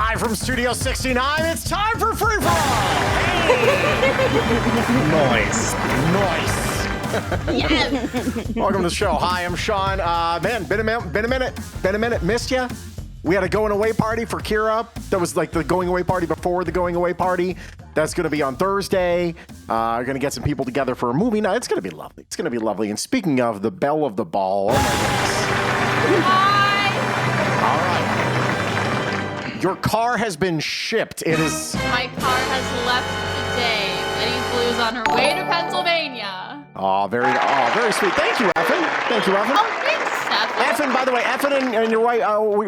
Live from Studio 69, it's time for Free For All! Hey! Nice. Yes! Welcome to the show. Hi, I'm Shawn. Man, been a minute. Missed ya? We had a going away party for Kira. That was like the going away party before the going away party. That's going to be on Thursday. Going to get some people together for a movie night. It's going to be lovely. It's going to be lovely. And speaking of the belle of the ball, oh my goodness. Hi! All right. Your car has been shipped. It is. My car has left today. Betty Blue's on her way to Pennsylvania. Oh, very sweet. Thank you, Effin. Thank you, Effin. Oh, thanks, Steph. Effin, by the way, Effin and your wife,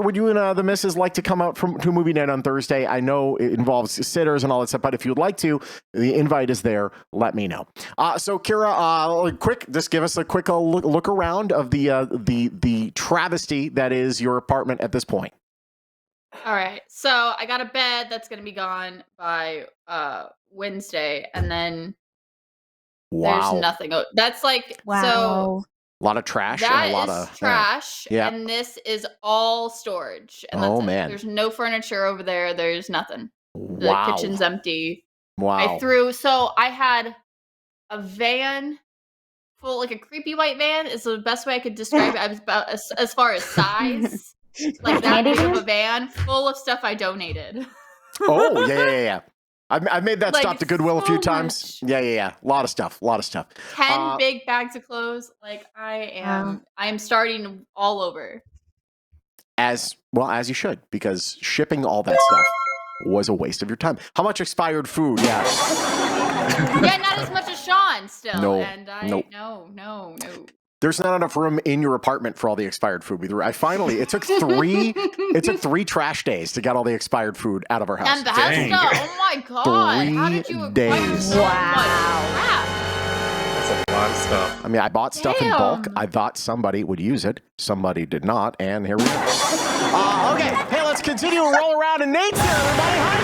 would you and the missus like to come out to movie night on Thursday? I know it involves sitters and all that stuff, but if you'd like to, the invite is there. Let me know. So, Kira, just give us a quick look around of the travesty that is your apartment at this point. All right. So I got a bed that's going to be gone by Wednesday, and then there's nothing. That's like, so a lot of trash. that and a lot is of trash, yeah. and this is all storage. And Oh, that's it. man. There's no furniture over there. There's nothing. The Wow. kitchen's empty. Wow. So I had a van full, like a creepy white van is the best way I could describe it. I was about as far as size, like that big of a van full of stuff I donated. Oh, yeah. I've made that Like, stop to Goodwill a few so times. much. Yeah. A lot of stuff. 10 big bags of clothes. Like I am starting all over. As you should, because shipping all that stuff was a waste of your time. How much expired food? Yeah. Yeah, not as much as Shawn still. No, And no. There's not enough room in your apartment for all the expired food we threw. It took three trash days to get all the expired food out of our house. And Bethesda, oh my god. How did you acquire so much crap? That's a lot of stuff. I mean, I bought stuff in bulk. Damn. I thought somebody would use it. Somebody did not, and here we are. Okay, hey, let's continue to roll around. And Nate's here, everybody. Hi,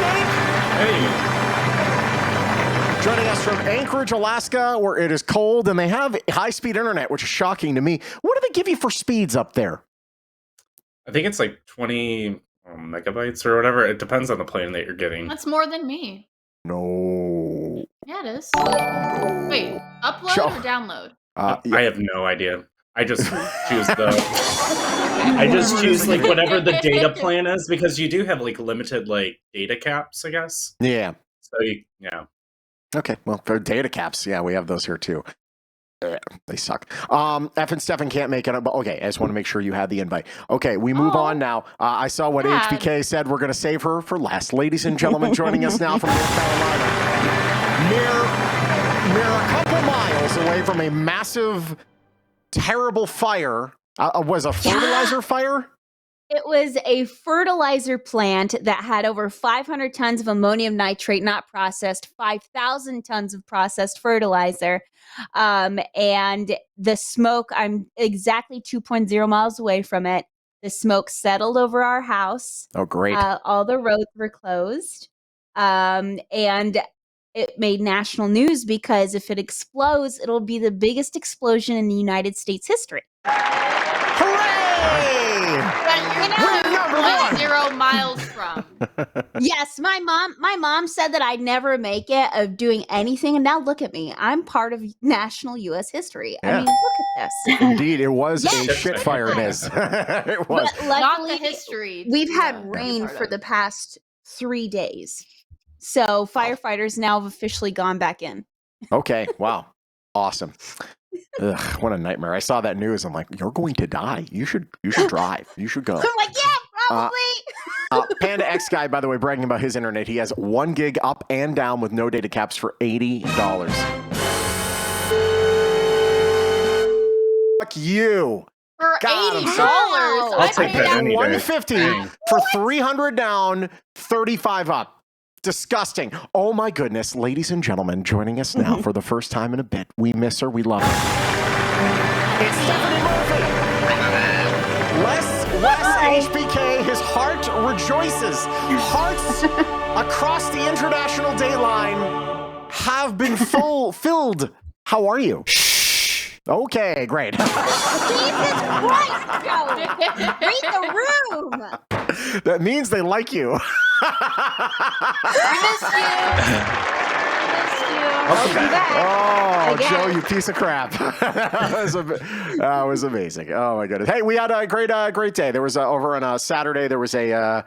Nate. Hey. Joining us from Anchorage, Alaska, where it is cold, and they have high-speed internet, which is shocking to me. What do they give you for speeds up there? I think it's like 20 megabytes or whatever. It depends on the plan that you're getting. That's more than me. No. Yeah, it is. Wait, upload Sure. or download? Yeah. I have no idea. I just choose like whatever the data plan is, because you do have like limited like data caps, I guess. Yeah. So yeah. Okay, well, for data caps, yeah, we have those here too. They suck. F and Stefan can't make it, but okay, I just want to make sure you had the invite. Okay, we move on now. I saw what HBK said. We're going to save her for last. Ladies and gentlemen, joining us now from North Carolina, near a couple miles away from a massive, terrible fire. Was a fertilizer fire? It was a fertilizer plant that had over 500 tons of ammonium nitrate not processed, 5,000 tons of processed fertilizer. And the smoke, I'm exactly 2.0 miles away from it. The smoke settled over our house. Oh, great. All the roads were closed. And it made national news because if it explodes, it'll be the biggest explosion in the United States history. Hooray! But you're not 0 miles from. Yes, my mom said that I'd never make it of doing anything, and now look at me. I'm part of national U.S. history. Yeah. I mean, look at this. Indeed, it was Yes. a shit fire, Miz. It was. But Not luckily, the history. we've had to be rain part for of. the past 3 days. So firefighters now have officially gone back in. Okay, wow. Awesome. Ugh, what a nightmare. I saw that news. I'm like, you're going to die. You should drive. You should go. I'm like, yeah, probably. Panda X guy, by the way, bragging about his internet. He has 1 gig up and down with no data caps for $80. Fuck you. For God, I'm $80. so- I'll I take paid that any day. 150 for 300 down, 35 up. Disgusting. Oh my goodness, ladies and gentlemen, joining us now for the first time in a bit. We miss her. We love her. It's Stephanie Murphy. Wes HBK, his heart rejoices. Hearts across the international date line have been filled. How are you? Okay, great. Jesus Christ, Joe. Read the room. That means they like you. Oh, Again. Joe, you piece of crap. That was amazing. Oh, my goodness. Hey, we had a great day. There was over on Saturday, there was a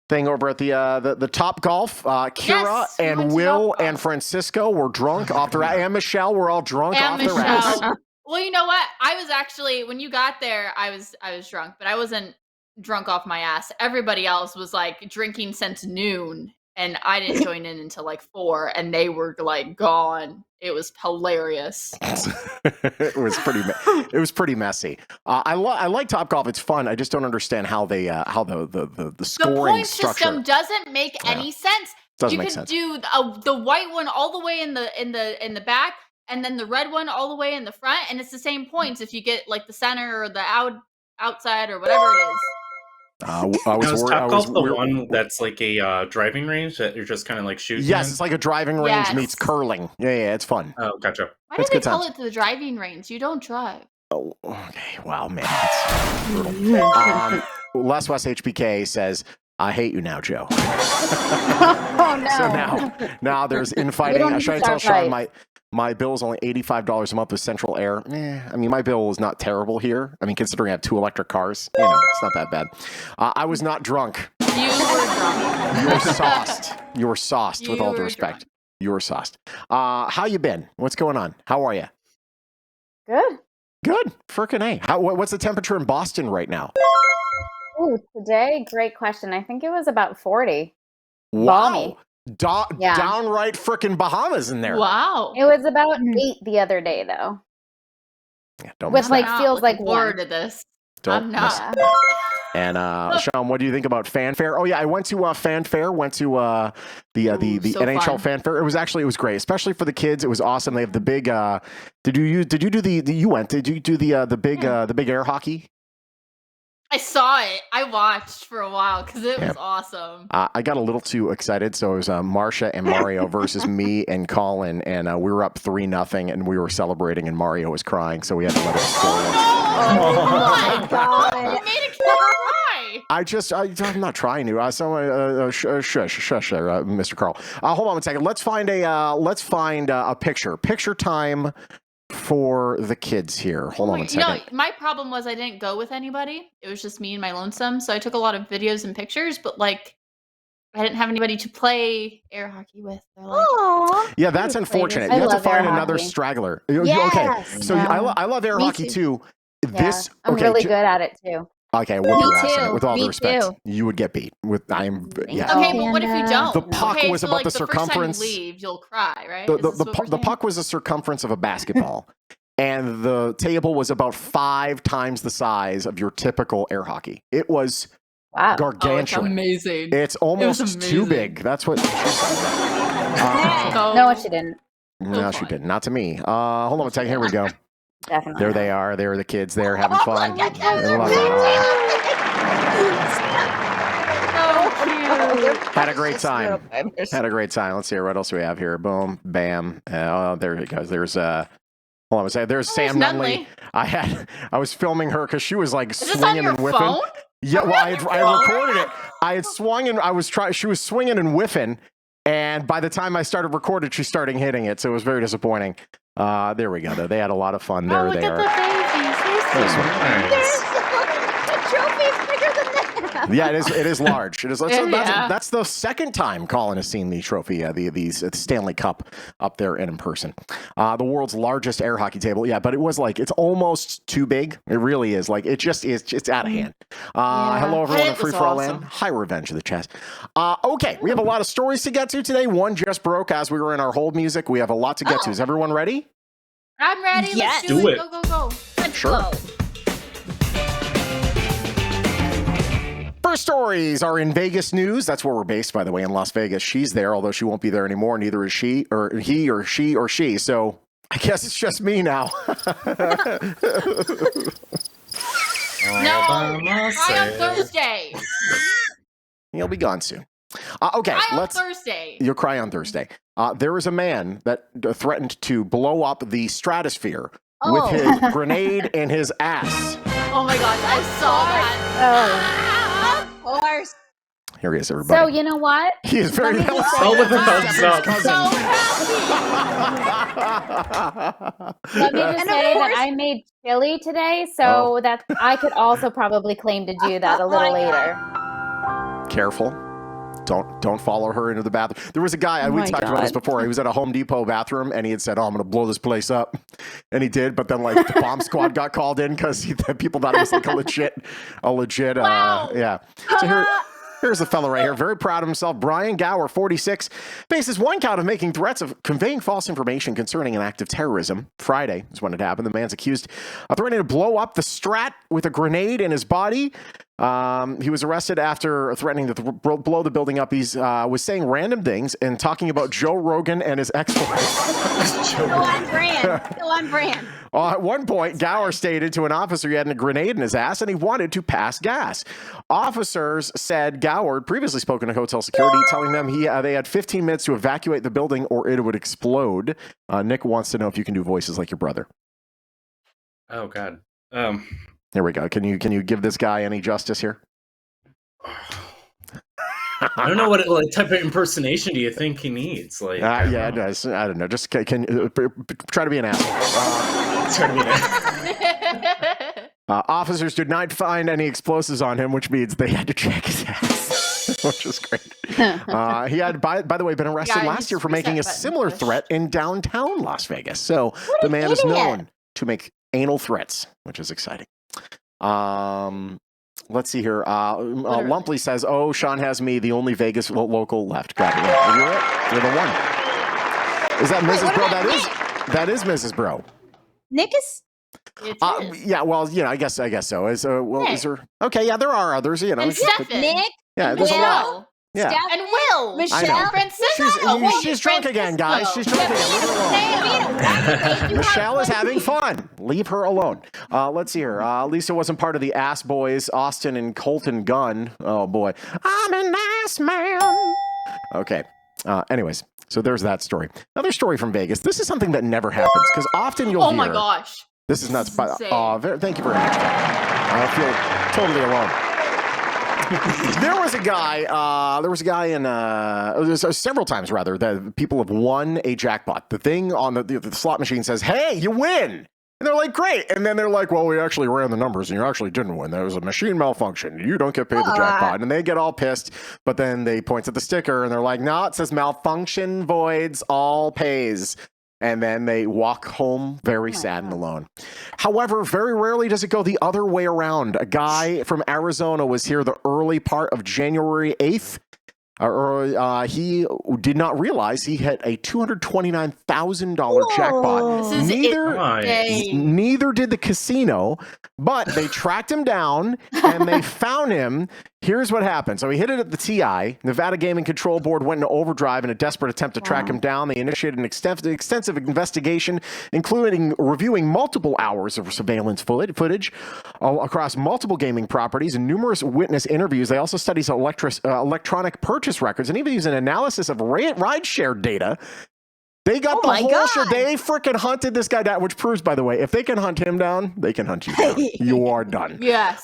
thing over at the Top Golf. Kira Yes, we went and to Will Top Golf. and Francisco were drunk off the and Michelle were all drunk off the rats. Well, you know what? I was actually, when you got there, I was drunk, but I wasn't drunk off my ass. Everybody else was like drinking since noon, and I didn't join in until like 4, and they were like gone. It was hilarious. It was pretty messy. I like Top Golf. It's fun. I just don't understand how they how the scoring The point structure system doesn't make any sense. Doesn't You make could sense. do the white one all the way in the back, and then the red one all the way in the front, and it's the same points if you get like the center or the outside or whatever it is. I was Is worried. Topgolf the one that's like a driving range that you're just kind of like shooting? Yes, in? it's like a driving range Yes. meets curling. Yeah, it's fun. Oh, gotcha. Why That's do they good call times. it the driving range? You don't drive. Oh, okay. Wow, man. That's brutal. Les West HBK says, I hate you now, Joe. Oh no. So now there's infighting. don't I need try to to tell start Shawn my bill is only $85 a month with Central Air. I mean, my bill is not terrible here. I mean, considering I have 2 electric cars, it's not that bad. I was not drunk. You were drunk. You were sauced. You were sauced, with You all due were respect. drunk. You were sauced. How you been? What's going on? How are you? Good. Good. Frickin' A. What's the temperature in Boston right now? Ooh, today, great question. I think it was about 40. Wow. Balmy. Yeah. Downright frickin' Bahamas in there. Wow. It was about 8 the other day, though. Yeah, don't With miss like that. Not feels like looking one. forward to this. Don't I'm miss not. Yeah. And Shawn, what do you think about Fanfare? Oh yeah, I went to Fanfare. Went to the so NHL fun. Fanfare. It was great, especially for the kids. It was awesome. They have the big. Did you do Did you do the big air hockey? I saw it. I watched for a while because it Yeah. was awesome. I got a little too excited, so it was Marcia and Mario versus me and Colin, and we were up 3-0, and we were celebrating, and Mario was crying, so we had to let him score. Oh my God. You made a kid cry. I'm not trying to. Shush, Mr. Carl. Hold on 1 second. Let's find a picture. Picture time for the kids here. Hold on 1 second. My problem was I didn't go with anybody. It was just me and my lonesome. So I took a lot of videos and pictures, but like I didn't have anybody to play air hockey with. They're like, Aw. Yeah, that's unfortunate. I You have to love air find another hockey. straggler. Yes. Okay, so Yeah. I love air Me hockey too. Yeah, I'm really good at it too. Okay, whoop your Me ass in it. too. With all Me due respect, too. you would get beat. Yeah. okay, but what if you don't? The puck okay, was so about like the the first time circumference. you leave, you'll cry, right? The, Is this the, what we're the saying? puck was the circumference of a basketball, and the table was about 5 times the size of your typical air hockey. It was Wow. Oh, it's gargantuan. amazing. It's almost too amazing. big. That's what she said. So- No, she didn't. No, she fun. didn't. Not to me. Hold on a second. Here we go. Definitely. There they are. There are the kids. They're having fun. look at them. I love that. So cute. Had a great time. Had a great time. Let's see what else we have here. Boom, bam. Oh, there it goes. There's hold on a second. There's Sam Nunley. Nunley. I was filming her because she was like Is this on swinging your and whipping. phone? Yeah, well, I your recorded it. I had swung and I was trying. She was swinging and whiffing, and by the time I started recording, she started hitting it. So it was very disappointing. There we go. Though they had a lot lot of fun. There Oh, look they at are. the babies. There's one. Nice. The trophy's bigger than that. Yeah, it is large. It is. Yeah. That's the second time Colin has seen the trophy, the Stanley Cup up there and in person. The world's largest air hockey table. Yeah, but it was like it's almost too big. It really is. Like it just is. It's out of hand. Hello everyone It at Free was for All awesome. Land. Hi, Revenge of the Chess. Okay, we have a lot of stories to get to today. One just broke as we were in our hold music. We have a lot to get to. Is everyone ready? I'm ready. Yes. Let's do Do it. it. Go, go, go. Let's Sure. go. First stories are in Vegas news. That's where we're based, by the way, in Las Vegas. She's there, although she won't be there anymore. Neither is she, or he, or she, or she. So I guess it's just me now. No, All by I on myself. Thursday. He'll be gone soon. Okay, I on let's. Thursday. You'll cry on Thursday. There is a man that threatened to blow up the stratosphere with Oh. his grenade in his ass. Oh my gosh, I saw that. Oh. Of course. Here he is, everybody. So you know what? He is very Let me just say Oh, with the that thumbs I'm up. so happy. Let me just And of say course- that I made chili today, so that I could also probably claim to do that a little later. Careful. Don't follow her into the bathroom. There was a guy, Oh we my talked about this God. before. He was at a Home Depot bathroom and he had said, "Oh, I'm going to blow this place up." And he did, but then like the bomb squad got called in because people thought it was like a legit, Wow. yeah. So here's the fellow right here, very proud of himself. Brian Gower, 46, faces one count of making threats of conveying false information concerning an act of terrorism. Friday is when it happened. The man's accused of threatening to blow up the Strat with a grenade in his body. He was arrested after threatening to blow the building up. He's was saying random things and talking about Joe Rogan and his ex-wife. Still on brand. Still on brand. At one point, Gower stated to an officer he had a grenade in his ass and he wanted to pass gas. Officers said Gower previously spoken to hotel security, telling them they had 15 minutes to evacuate the building or it would explode. Nick wants to know if you can do voices like your brother. Oh God. Here we go. Can you give this guy any justice here? I don't know what type of impersonation do you think he needs? Like, Yeah, it does. I don't know. Just can try to be an asshole. Try to be nice. Officers did not find any explosives on him, which means they had to check his ass, which is great. He had, by the way, been arrested Yeah, last year for reset making a button similar push. threat in downtown Las Vegas. So the an man is idiot. known to make anal threats, which is exciting. Let's see here. Lumpley says, "Oh, Shawn has me, the only Vegas local left." Got it. Yeah, you're it. You're the one. Is that Mrs. what Bro? about That is Mrs. Bro. Nick is. It is. Yeah. Well, I guess so. Is Nick. there? Okay. Yeah, there are others. And Stefan. Nick. Yeah, there's a Will. lot. Yeah. Steph, And Will. Michelle. I know. Francisco. She's drunk again, guys. She's drunk again. Leave her alone. Michelle is having fun. Leave her alone. Let's see here. Lisa wasn't part of the Ass Boys, Austin and Colton Gunn. Oh, boy. I'm an ass man. Okay. Anyways, so there's that story. Another story from Vegas. This is something that never happens because often you'll Oh hear. my gosh. This is nuts. This is insane. Thank you very much. I feel totally alone. There was a guy in several times rather that people have won a jackpot. The thing on the slot machine says, "Hey, you win." And they're like, "Great." And then they're like, "Well, we actually ran the numbers and you actually didn't win. There was a machine malfunction. You don't get paid the jackpot." And they get all pissed, but then they point at the sticker and they're like, "No, it says malfunction voids all pays." And then they walk home very sad and alone. However, very rarely does it go the other way around. A guy from Arizona was here the early part of January 8th. He did not realize he had a $229,000 jackpot. This is Neither did the casino, but they tracked him down and they found him. Here's what happened. So he hit it at the TI. Nevada Gaming Control Board went into overdrive in a desperate attempt to track him down. They initiated an extensive investigation, including reviewing multiple hours of surveillance footage across multiple gaming properties and numerous witness interviews. They also studied electronic purchase records and even used an analysis of rideshare data. They got the whole shit. They freaking hunted this guy down, which proves, by the way, if they can hunt him down, they can hunt you down. You are done. Yes.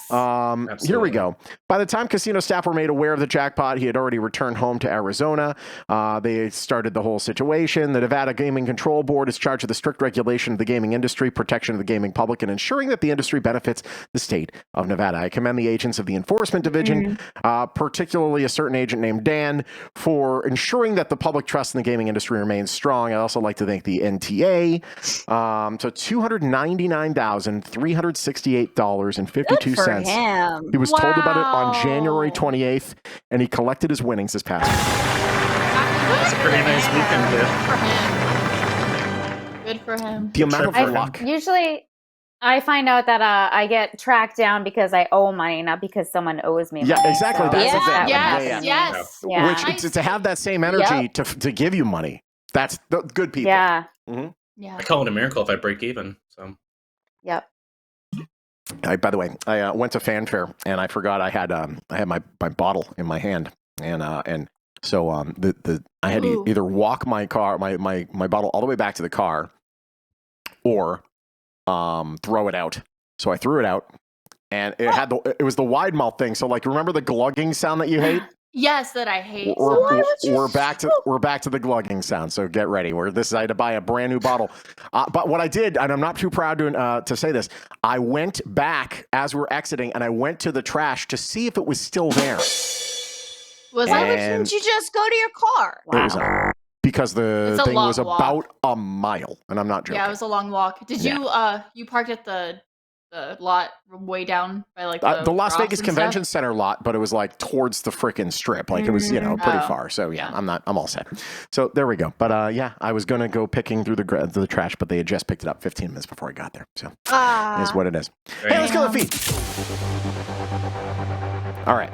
Here we go. By the time casino staff were made aware of the jackpot, he had already returned home to Arizona. They started the whole situation. The Nevada Gaming Control Board is charged with the strict regulation of the gaming industry, protection of the gaming public, and ensuring that the industry benefits the state of Nevada. I commend the agents of the Enforcement Division, particularly a certain agent named Dan, for ensuring that the public trust in the gaming industry remains strong. I'd also like to thank the NTA. So $299,368.52. He was told about it on January 28th, and he collected his winnings this past week. That's a pretty nice weekend, Good for him. The amount of luck. Usually, I find out that I get tracked down because I owe money, not because someone owes me money. Yeah, exactly. So That's that exactly. would Yes. happen. Yes. Yeah. Which to have that same energy to give you money. That's the good people. Yeah. Yeah. I call it a miracle if I break even. So. Yep. By the way, I went to Fanfare and I forgot I had my bottle in my hand and so I had to either walk my bottle all the way back to the car or throw it out. So I threw it out and it was the wide mouth thing. So like remember the glugging sound that you hate? Yes, that I hate. We're, so we're, much. we're back to the glugging sound. So get ready. I had to buy a brand new bottle. But what I did, and I'm not too proud to say this, I went back as we're exiting, and I went to the trash to see if it was still there. Why wouldn't you just go to your car? It was because the thing was long about a mile, and I'm not joking. Yeah, it was a long walk. Did you you parked at the lot way down by like the Las rocks Vegas and Convention stuff? Center lot, but it was like towards the frickin' strip. Like it was, pretty Oh. far. So yeah, I'm all set. So there we go. But yeah, I was gonna go picking through the trash, but they had just picked it up 15 minutes before I got there. So it is what it is. Hey, let's go to the feed. All right.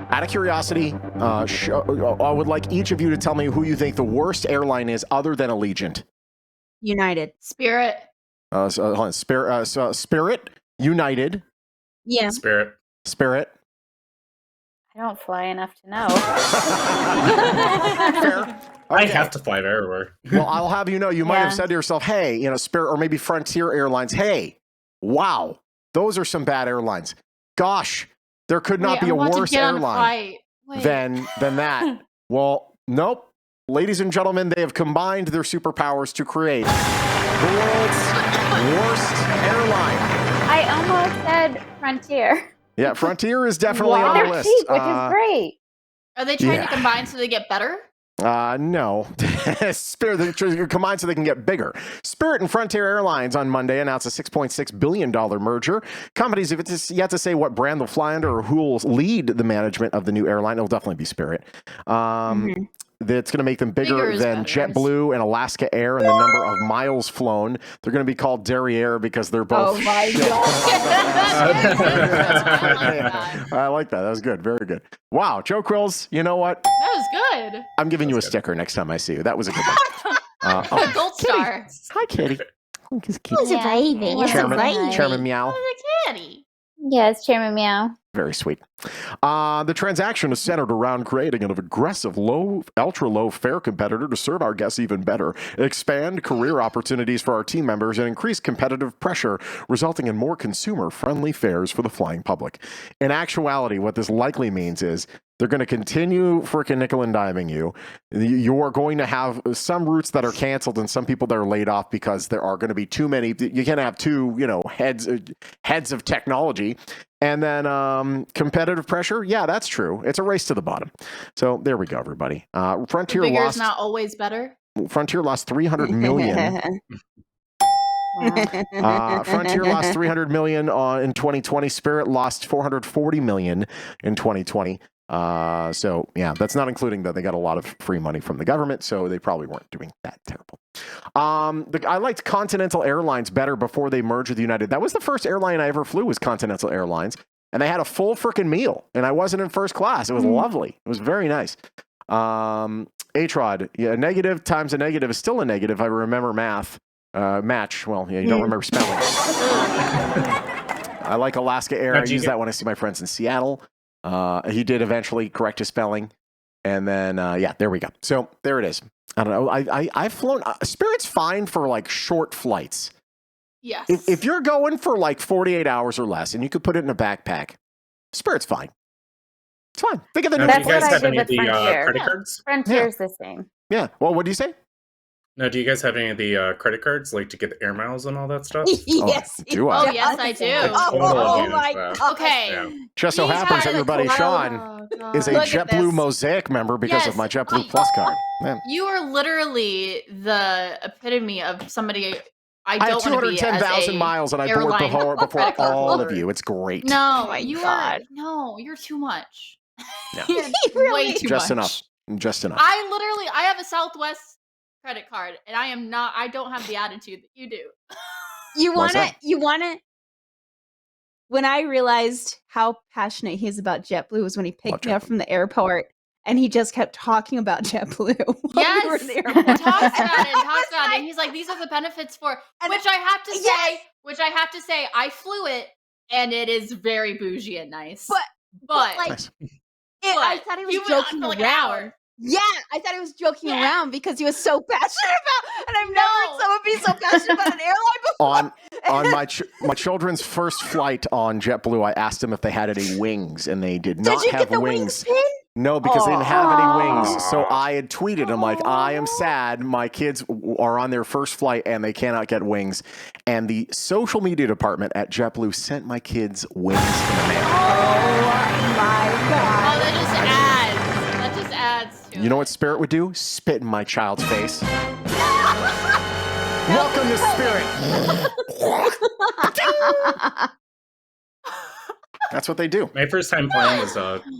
Out of curiosity, I would like each of you to tell me who you think the worst airline is other than Allegiant. United. Spirit. Hold on. Spirit, United, Yeah. Spirit. I don't fly enough to know. Fair. I have to fly everywhere. Well, I'll have you know, you might have said to yourself, hey, Spirit or maybe Frontier Airlines, hey, wow, those are some bad airlines. Gosh, there could not be a worse airline than that. Well, nope. Ladies and gentlemen, they have combined their superpowers to create the world's worst airline. I almost said Frontier. Yeah, Frontier is definitely on the They're list. cheap, which is great. Are they trying to combine so they get better? No. Spirit, they're combined so they can get bigger. Spirit and Frontier Airlines on Monday announced a $6.6 billion merger. Companies have yet to say what brand they'll fly under or who will lead the management of the new airline. It'll definitely be Spirit. That's going to make them bigger than JetBlue and Alaska Air and the number of miles flown. They're going to be called Derriere because they're both. Oh my God. I like that. That was good. Very good. Wow. Joe Quills, you know what? That was good. I'm giving you a sticker next time I see you. That was a good one. A gold star. Hi, kitty. Who's a baby? Chairman Meow. Oh, the kitty. Yes, Chairman Meow. Very sweet. The transaction is centered around creating an aggressive, ultra-low fare competitor to serve our guests even better, expand career opportunities for our team members, and increase competitive pressure, resulting in more consumer-friendly fares for the flying public. In actuality, what this likely means is they're going to continue freaking nickel and diming you. You are going to have some routes that are canceled and some people that are laid off because there are going to be too many. You can't have two, heads of technology. And then competitive pressure. Yeah, that's true. It's a race to the bottom. So there we go, everybody. Frontier Bigger lost. is not always better. Frontier lost $300 million. Frontier lost $300 million in 2020. Spirit lost $440 million in 2020. So yeah, that's not including that they got a lot of free money from the government, so they probably weren't doing that terrible. I liked Continental Airlines better before they merged with United. That was the first airline I ever flew, was Continental Airlines, and they had a full freaking meal, and I wasn't in first class. It was lovely. It was very nice. Atrod, yeah, negative times a negative is still a negative. I remember math. Match. Well, yeah, you don't remember spelling. I like Alaska Air. I use that when I see my friends in Seattle. He did eventually correct his spelling. And then, yeah, there we go. So there it is. I don't know. I've flown. Spirit's fine for like short flights. Yes. If you're going for like 48 hours or less and you could put it in a backpack, Spirit's fine. It's fine. Think of the new. Do you That's guys what I have did any of with the Frontier. credit cards? Frontier's the same. Yeah. Well, what do you say? No, do you guys have any of the credit cards, like to get the air miles and all that stuff? Yes. Do I? Oh, yes, I do. Oh my God. Okay. Yeah. Just so These happens that are your the buddy clothes. Sean Oh, is a Look at JetBlue this. Mosaic member because of Yes. my JetBlue Plus card. Man. You are literally the epitome of somebody I I have don't want to be as 210,000 a miles and I board airline before credit card all of holder. you. It's great. No, my you God. are. No, you're too much. Yeah. You're way too Just much. enough. Just enough. I have a Southwest credit card, and I don't have the attitude that you do. You What's wanna, that? when I realized how passionate he is about JetBlue was when he picked Love me up JetBlue. from the airport and he just kept talking about JetBlue. while we were in Yes, the he airport. talks about it, and he's like, "These are the benefits for," And which I have to say, yes. I flew it, and it is very bougie and nice. But like, Nice. I thought he was you went on joking for like an around. hour. Yeah, I thought he was joking Yeah. around because he was so passionate about, and I've never heard someone be so passionate about an airline before. On my children's first flight on JetBlue, I asked them if they had any wings, and they did not Did you have get the wings. wings pin? No, because they didn't have any wings. So I had tweeted, I'm like, I am sad. My kids are on their first flight and they cannot get wings. And the social media department at JetBlue sent my kids wings in the mail. Oh my God. Oh, that just adds to You know it. what Spirit would do? Spit in my child's face. Welcome to Spirit. That's what they do. My first time playing was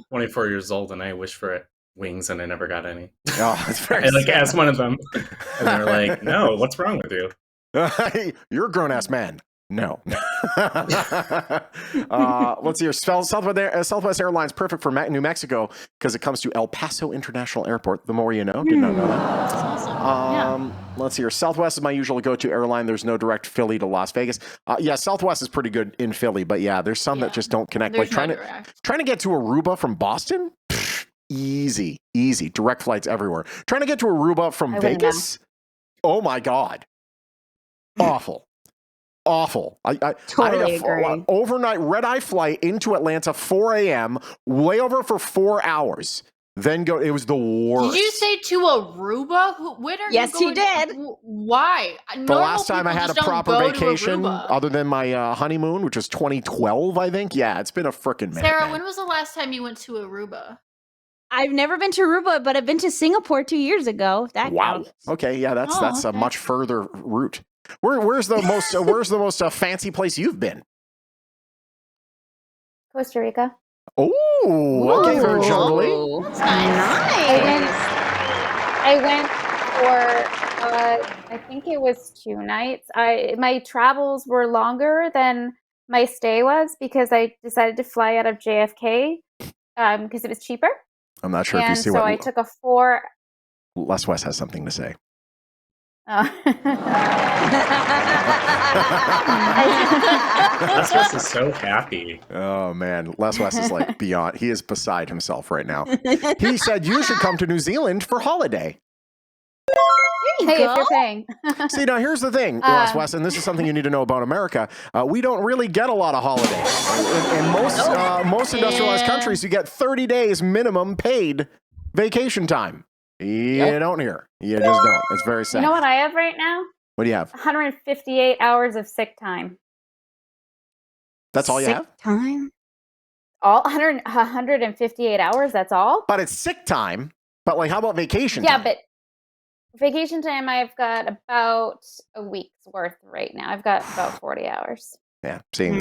24 years old, and I wished for it wings, and I never got any. Oh, that's very I like sad. asked one of them, and they're like, "No, what's wrong with you?" You're a grown-ass man. No. Let's see here. Southwest Airlines, perfect for New Mexico because it comes to El Paso International Airport. The more you know. Did not know that. That's awesome. Let's see here. Southwest is my usual go-to airline. There's no direct Philly to Las Vegas. Yeah, Southwest is pretty good in Philly, but yeah, there's some that just don't connect. There's Like no trying to get to Aruba from Boston? Pfft, easy. Direct flights everywhere. Trying to get to Aruba from I wouldn't Vegas? Oh my God. Awful. I Totally had agree. overnight red-eye flight into Atlanta, 4 a.m., layover for 4 hours. Then go. It was the worst. Did you say to Aruba? When are Yes, you he going? did. Why? The last time I had a proper vacation, other than my honeymoon, which was 2012, I think. Yeah, it's been a frickin' minute. Sarah, man. when was the last time you went to Aruba? I've never been to Aruba, but I've been to Singapore 2 years ago. If that Wow. counts. Okay, yeah, that's a okay. much further route. Where's the most fancy place you've been? Costa Rica. Oh, okay, very jungly. That's nice. I went for I think it was 2 nights. My travels were longer than my stay was because I decided to fly out of JFK because it was cheaper. I'm not sure if you And see so what I took a 4. Les West has something to say. Les West is so happy. Oh man, Les West is like beyond. He is beside himself right now. He said you should come to New Zealand for holiday. Hey, if you're paying. See, now here's the thing, Les West, and this is something you need to know about America. We don't really get a lot of holidays. In most industrialized countries, you get 30 days minimum paid vacation time. You don't hear. You just don't. It's very sad. You know what I have right now? What do you have? 158 hours of sick time. That's all you have? Time? All 158 hours, that's all? But it's sick time. But like, how about vacation Yeah, time? but vacation time, I've got about a week's worth right now. I've got about 40 hours. Yeah, seeing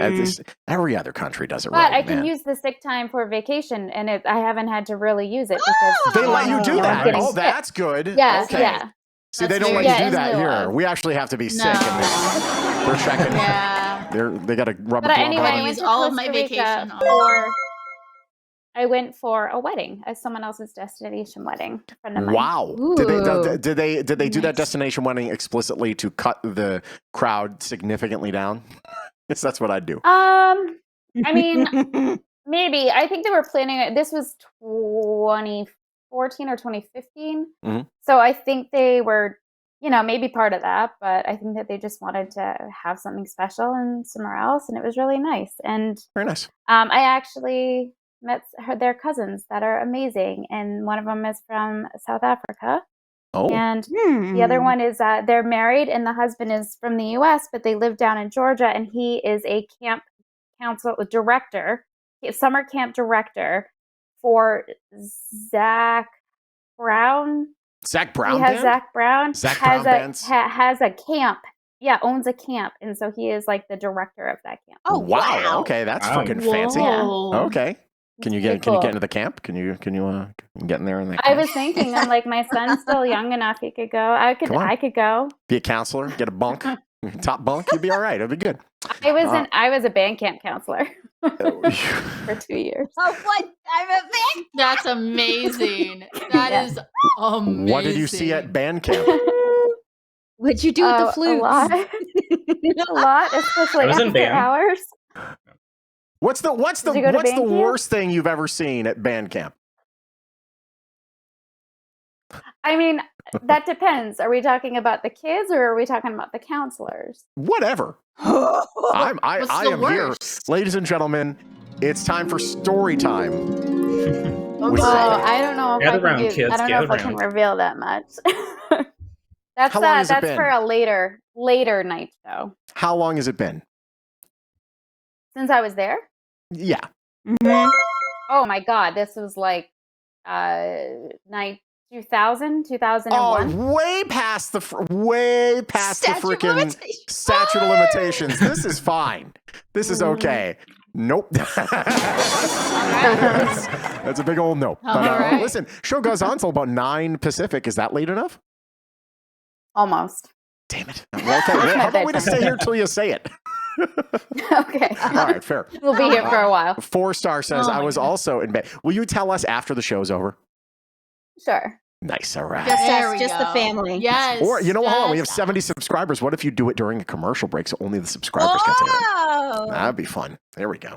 every other country does it But right, I can man. use the sick time for vacation, and I haven't had to really use it because They let you do I'm that. getting Oh, sick. that's good. Yeah, Okay. yeah. See, That's they don't let very you do good. that Yeah, here. in lieu of. We actually have to be sick. No. And they're checking. Yeah. They got to rub a But glove anyway, on I you. went use to all of my Costa Rica vacation on- I went for a wedding, as someone else's destination wedding. A friend of mine. Wow. Ooh. Did they do that Nice. destination wedding explicitly to cut the crowd significantly down? Yes, that's what I'd do. I mean, maybe. I think they were planning it. This was 2014 or 2015. Mhm. So I think they were, maybe part of that, but I think that they just wanted to have something special and somewhere else, and it was really nice. And Very nice. I actually met their cousins that are amazing, and one of them is from South Africa. Oh, And the other one is they're married, and the husband is from the U.S., but they live down in Georgia, and he is a camp director, summer camp director for Zach Brown. Zach Brown He has band? Zach Brown. Zach has Brown a bands? has a camp. Yeah, owns a camp, and so he is like the director of that camp. Oh, wow. wow. Okay, that's Wow. fucking fancy. Whoa. Okay. Can you Pretty get cool. into the camp? Can you get in there in the I camp? was thinking, I'm like, my son's still young enough. He could go. I Come on. could go. Be a counselor, get a bunk, top bunk, you'll be all right. It'll be good. I was a band camp counselor for 2 years. Oh, what? I'm a fan. That's amazing. That Yeah. is amazing. What did you see at band camp? What'd you do with the flutes? A lot. A lot, especially I was in after band. hours. What's the Did you go to band camp? worst thing you've ever seen at band camp? I mean, that depends. Are we talking about the kids or are we talking about the counselors? Whatever. I What's am the here, worst? ladies and gentlemen. It's time for story time. We'll see. I don't know if Get I around, can. kids, I don't know get if I can around. reveal that much. That's How long has it that's been? for a later night show. How long has it been? Since I was there. Yeah. Mhm. Oh my God, this was like 2000, 2001. Oh, way past the Statute of freaking limitations. statute of limitations. This is fine. This is okay. Nope. That's a big old nope. But Alright. listen, show goes on till about 9 Pacific. Is that late enough? Almost. Damn it. Well, okay. Well, how about we just stay here till you say it? Okay. All right, fair. We'll be here for a while. 4-star says, Oh I my was goodness. also in bed. Will you tell us after the show's over? Sure. Nice. All right. Just There us, we just the go. family. Yes. Or, you know what? Hold on, we have just 70 us. subscribers. What if you do it during a commercial break so only the subscribers get to hear it? Oh. That'd be fun. There we go.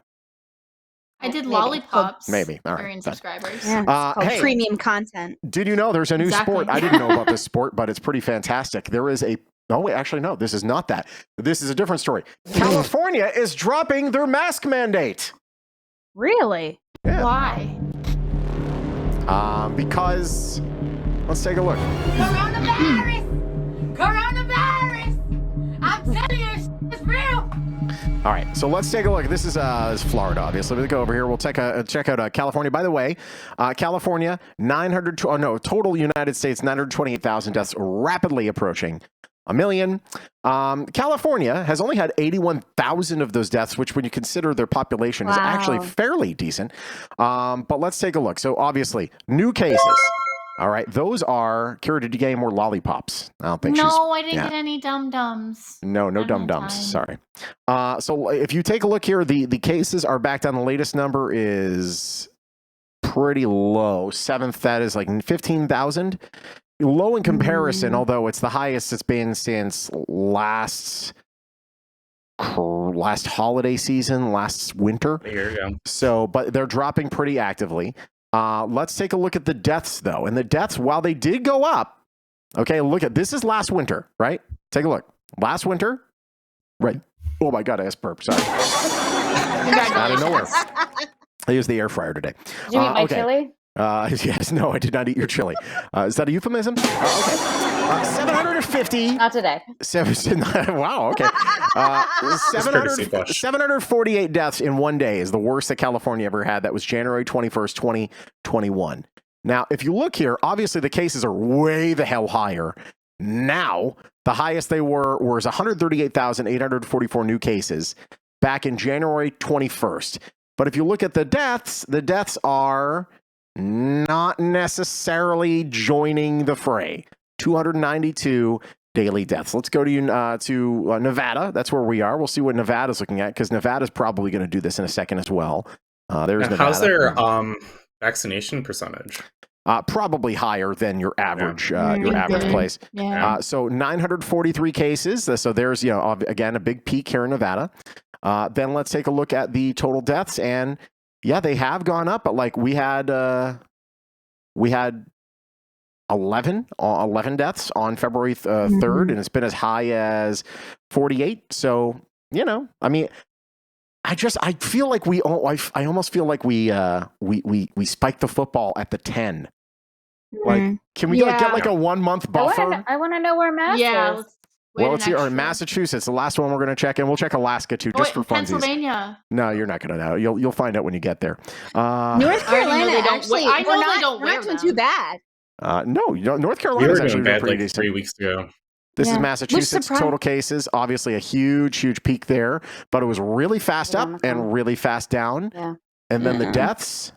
I did Maybe. lollipops. Maybe. All right, During fine. subscribers. Yeah, it's called hey. premium content. Did you know there's a new Exactly. sport? I didn't know about this sport, but it's pretty fantastic. There is a... Oh, wait, actually, no, this is not that. This is a different story. California is dropping their mask mandate. Really? Yeah. Why? Because... Let's take a look. Coronavirus! Coronavirus! I'm telling you, it's real! All right, so let's take a look. This is Florida, obviously. We'll go over here. We'll check out California. By the way, California, total United States, 928,000 deaths, rapidly approaching 1 million. California has only had 81,000 of those deaths, which when you consider their population is actually Wow. fairly decent. But let's take a look. So obviously, new cases. All right, those are... Kira, did you get any more lollipops? I don't think she's... No, I didn't yeah. get any dum-dums. No I don't have dum-dums. time. Sorry. So if you take a look here, the cases are back down. The latest number is pretty low. Seventh, that is like 15,000. Low in comparison, although it's the highest it's been since last holiday season, last winter. Here you go. So, but they're dropping pretty actively. Let's take a look at the deaths, though. And the deaths, while they did go up, okay, look at this is last winter, right? Take a look. Last winter, right? Oh my God, I just burped. Sorry. Out of nowhere. I used the air fryer today. Did you eat my okay. chili? Yes, no, I did not eat your chili. Is that a euphemism? Okay. 750. Not today. Wow, okay. 748 deaths in one day is the worst that California ever had. That was January 21st, 2021. Now, if you look here, obviously the cases are way the hell higher. Now, the highest they was 138,844 new cases back in January 21st. But if you look at the deaths are not necessarily joining the fray. 292 daily deaths. Let's go to Nevada. That's where we are. We'll see what Nevada's looking at because Nevada's probably going to do this in a second as well. There's Nevada. How's their vaccination percentage? Probably higher than your average Good. place. Yeah. So 943 cases. So there's again a big peak here in Nevada. Then let's take a look at the total deaths, and yeah, they have gone up. But like we had 11 deaths on February 3rd, and it's been as high as 48. So I mean, I feel like I almost feel like we spiked the football at the 10. Like, can we get like a 1 month buffer? I want to know where Mass Yeah. is. Let's see. Or Massachusetts, the last one we're going to check in. We'll check Alaska too, just for funsies. Pennsylvania. No, you're not going to know. You'll find out when you get there. North Carolina, they don't- actually, I know we're they not, don't we're wear not doing them. too bad. No, North We Carolina were is actually doing doing bad pretty like decent. 3 weeks ago. This is Yeah. Massachusetts. Which Total cases, obviously a huge peak there, but it was really fast up and really fast down. Yeah. And then the deaths.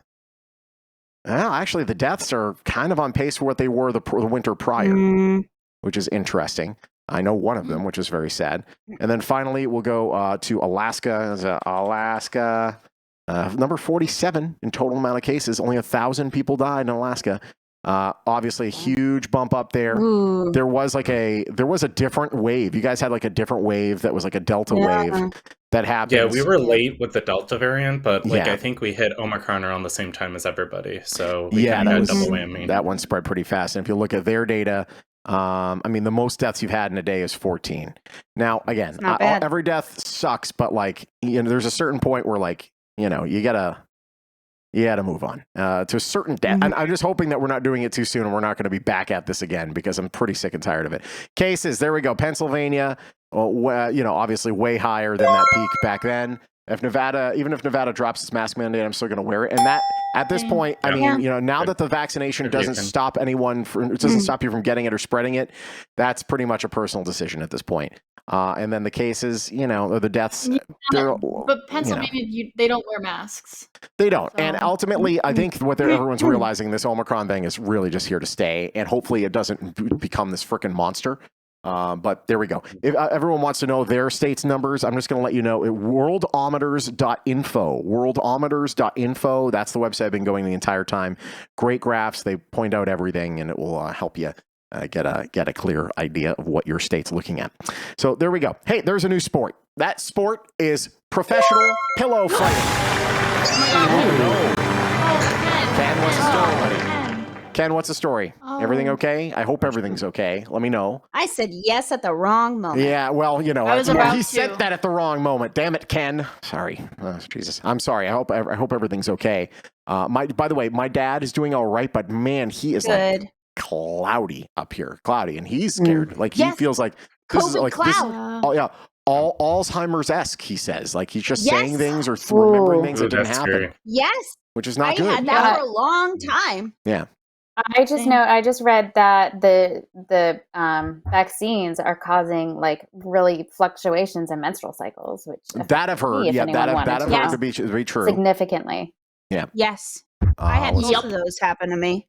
Well, actually, the deaths are kind of on pace for what they were the winter prior, which is interesting. I know one of them, which is very sad. And then finally, we'll go to Alaska. Alaska, number 47 in total amount of cases. Only 1,000 people died in Alaska. Obviously, a huge bump up there. Ooh. There was a different wave. You guys had like a different wave that was like a Delta wave that happened. Yeah, we were late with the Delta variant, but Yeah. I think we hit Omicron around the same time as everybody. So we Yeah, kind that of was got double whammy. that one spread pretty fast. And if you look at their data, I mean, the most deaths you've had in a day is 14. Now, again, not bad. every death sucks, but like, there's a certain point where like, you gotta You got to move on to a certain depth. And I'm just hoping that we're not doing it too soon and we're not going to be back at this again because I'm pretty sick and tired of it. Cases, there we go. Pennsylvania, obviously way higher than that peak back then. Even if Nevada drops its mask mandate, I'm still going to wear it. And that, at this point, I mean, now that the vaccination doesn't stop stop you from getting it or spreading it, that's pretty much a personal decision at this point. And then the cases, the deaths. But Pennsylvania, they don't wear masks. They don't. So. And ultimately, I think what everyone's realizing, this Omicron thing is really just here to stay. And hopefully it doesn't become this freaking monster. But there we go. If everyone wants to know their state's numbers, I'm just going to let you know. Worldometers.info. Worldometers.info. That's the website I've been going the entire time. Great graphs. They point out everything, and it will help you get a clear idea of what your state's looking at. So there we go. Hey, there's a new sport. That sport is professional pillow fighting. Ken, what's the story, buddy? Ken, what's the story? Everything okay? I hope everything's okay. Let me know. I said yes at the wrong moment. Yeah, well, he said that at the wrong moment. Damn it, Ken. Sorry. Jesus. I'm sorry. I hope everything's okay. By the way, my dad is doing all right, but man, he is like cloudy up here. Cloudy, and he's scared. Like he feels like this is like cloud. All Alzheimer's-esque, he says. Like he's just saying things or remembering things that didn't happen. Scary. Yes. Which is not good. I had that for a long time. Yeah. I just read that the vaccines are causing like really fluctuations in menstrual cycles, which that I've heard. Yeah, that I've heard to be true. Significantly. Yeah. Yes. I had both of those happen to me.